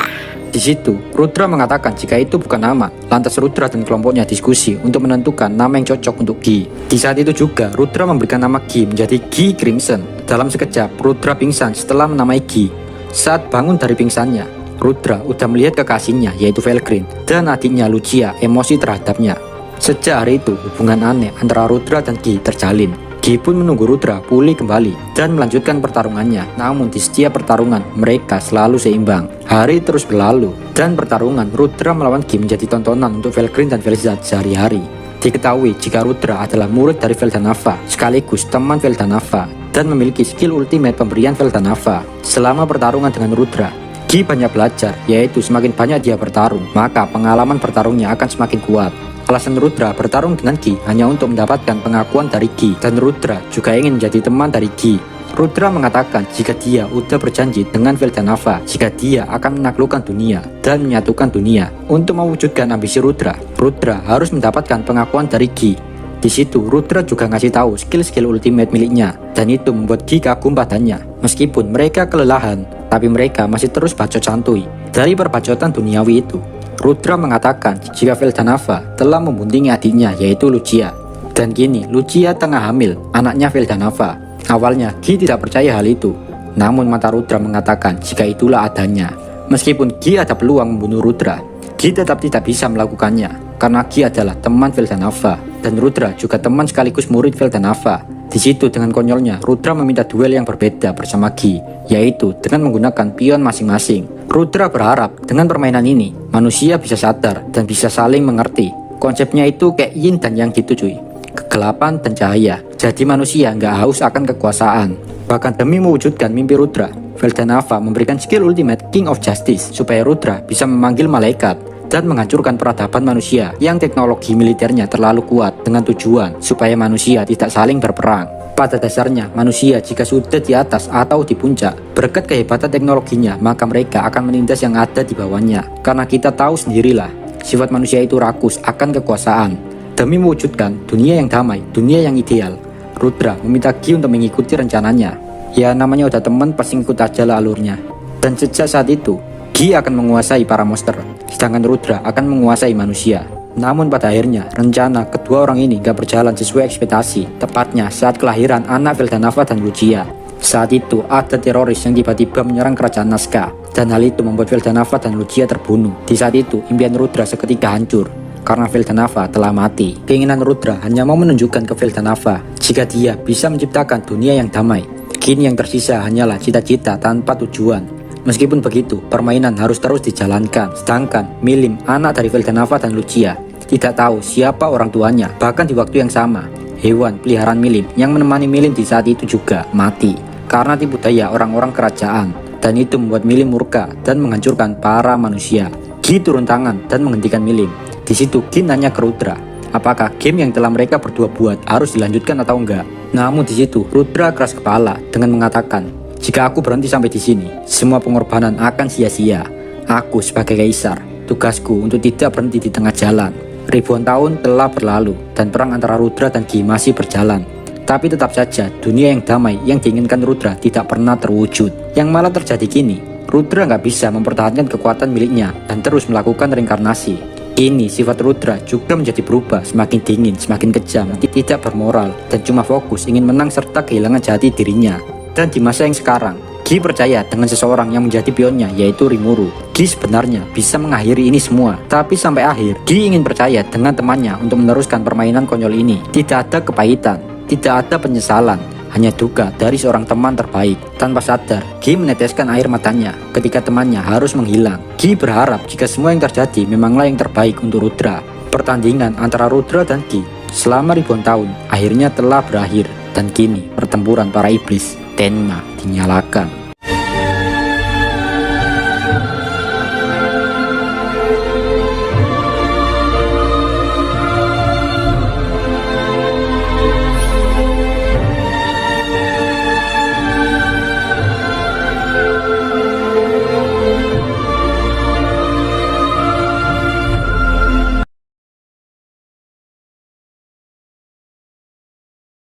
Di situ, Rudra mengatakan jika itu bukan nama. Lantas Rudra dan kelompoknya diskusi untuk menentukan nama yang cocok untuk Gi. Di saat itu juga, Rudra memberikan nama Gi menjadi Gi Crimson. Dalam sekejap, Rudra pingsan setelah menamai Gi. Saat bangun dari pingsannya, Rudra udah melihat kekasihnya yaitu Velgrin dan adiknya Lucia emosi terhadapnya. Sejak hari itu, hubungan aneh antara Rudra dan Gi terjalin. Gi pun menunggu Rudra pulih kembali dan melanjutkan pertarungannya. Namun di setiap pertarungan mereka selalu seimbang. Hari terus berlalu dan pertarungan Rudra melawan Gi menjadi tontonan untuk Velgrin dan Velzat sehari-hari. Diketahui jika Rudra adalah murid dari Veldanava sekaligus teman Veldanava dan memiliki skill ultimate pemberian Veldanava. Selama pertarungan dengan Rudra, Gi banyak belajar, yaitu semakin banyak dia bertarung, maka pengalaman bertarungnya akan semakin kuat. Alasan Rudra bertarung dengan Gi hanya untuk mendapatkan pengakuan dari Gi, dan Rudra juga ingin menjadi teman dari Gi. Rudra mengatakan jika dia udah berjanji dengan Veldanava jika dia akan menaklukkan dunia dan menyatukan dunia. Untuk mewujudkan ambisi Rudra, Rudra harus mendapatkan pengakuan dari Gi. Di situ Rudra juga ngasih tahu skill-skill ultimate miliknya, dan itu membuat Gi kagum padanya. Meskipun mereka kelelahan, tapi mereka masih terus bacot santuy. Dari perbacotan duniawi itu, Rudra mengatakan jika Veldanava telah membuntingi adiknya yaitu Lucia. Dan kini Lucia tengah hamil anaknya Veldanava. Awalnya Gi tidak percaya hal itu, namun mata Rudra mengatakan jika itulah adanya. Meskipun Gi ada peluang membunuh Rudra, Gi tetap tidak bisa melakukannya karena Gi adalah teman Veldanava dan Rudra juga teman sekaligus murid Veldanava. Di situ dengan konyolnya Rudra meminta duel yang berbeda bersama Gi, yaitu dengan menggunakan pion masing-masing. Rudra berharap dengan permainan ini manusia bisa sadar dan bisa saling mengerti. Konsepnya itu kayak yin dan yang gitu cuy, kegelapan dan cahaya. Jadi manusia nggak haus akan kekuasaan. Bahkan demi mewujudkan mimpi Rudra, Veldanava memberikan skill ultimate King of Justice supaya Rudra bisa memanggil malaikat dan menghancurkan peradaban manusia yang teknologi militernya terlalu kuat dengan tujuan supaya manusia tidak saling berperang. Pada dasarnya, manusia jika sudah di atas atau di puncak, berkat kehebatan teknologinya, maka mereka akan menindas yang ada di bawahnya. Karena kita tahu sendirilah, sifat manusia itu rakus akan kekuasaan. Demi mewujudkan dunia yang damai, dunia yang ideal, Rudra meminta Gi untuk mengikuti rencananya. Ya namanya udah temen, pasti ikut aja lah alurnya. Dan sejak saat itu, Gi akan menguasai para monster, sedangkan Rudra akan menguasai manusia. Namun pada akhirnya, rencana kedua orang ini gak berjalan sesuai ekspektasi, tepatnya saat kelahiran anak Veldanava dan Lucia. Saat itu, ada teroris yang tiba-tiba menyerang kerajaan Nazca, dan hal itu membuat Veldanava dan Lucia terbunuh. Di saat itu, impian Rudra seketika hancur. karena Veldanava telah mati. Keinginan Rudra hanya mau menunjukkan ke Veldanava jika dia bisa menciptakan dunia yang damai. Kini yang tersisa hanyalah cita-cita tanpa tujuan. Meskipun begitu, permainan harus terus dijalankan. Sedangkan Milim, anak dari Veldanava dan Lucia, tidak tahu siapa orang tuanya. Bahkan di waktu yang sama, hewan peliharaan Milim yang menemani Milim di saat itu juga mati karena tipu daya orang-orang kerajaan. Dan itu membuat Milim murka dan menghancurkan para manusia. Gi turun tangan dan menghentikan Milim. Di situ Gi nanya ke Rudra, apakah game yang telah mereka berdua buat harus dilanjutkan atau enggak. Namun di situ Rudra keras kepala dengan mengatakan, jika aku berhenti sampai di sini, semua pengorbanan akan sia-sia. Aku sebagai kaisar, tugasku untuk tidak berhenti di tengah jalan. Ribuan tahun telah berlalu dan perang antara Rudra dan Gi masih berjalan. Tapi tetap saja dunia yang damai yang diinginkan Rudra tidak pernah terwujud. Yang malah terjadi kini, Rudra nggak bisa mempertahankan kekuatan miliknya dan terus melakukan reinkarnasi. Kini sifat Rudra juga menjadi berubah, semakin dingin, semakin kejam, tidak bermoral, dan cuma fokus ingin menang serta kehilangan jati dirinya. Dan di masa yang sekarang, Gi percaya dengan seseorang yang menjadi pionnya, yaitu Rimuru. Gi sebenarnya bisa mengakhiri ini semua, tapi sampai akhir, Gi ingin percaya dengan temannya untuk meneruskan permainan konyol ini. Tidak ada kepahitan, tidak ada penyesalan, hanya duka dari seorang teman terbaik. Tanpa sadar, Gi meneteskan air matanya ketika temannya harus menghilang. Gi berharap jika semua yang terjadi memanglah yang terbaik untuk Rudra. Pertandingan antara Rudra dan Gi selama ribuan tahun akhirnya telah berakhir. Dan kini pertempuran para iblis Tenma dinyalakan.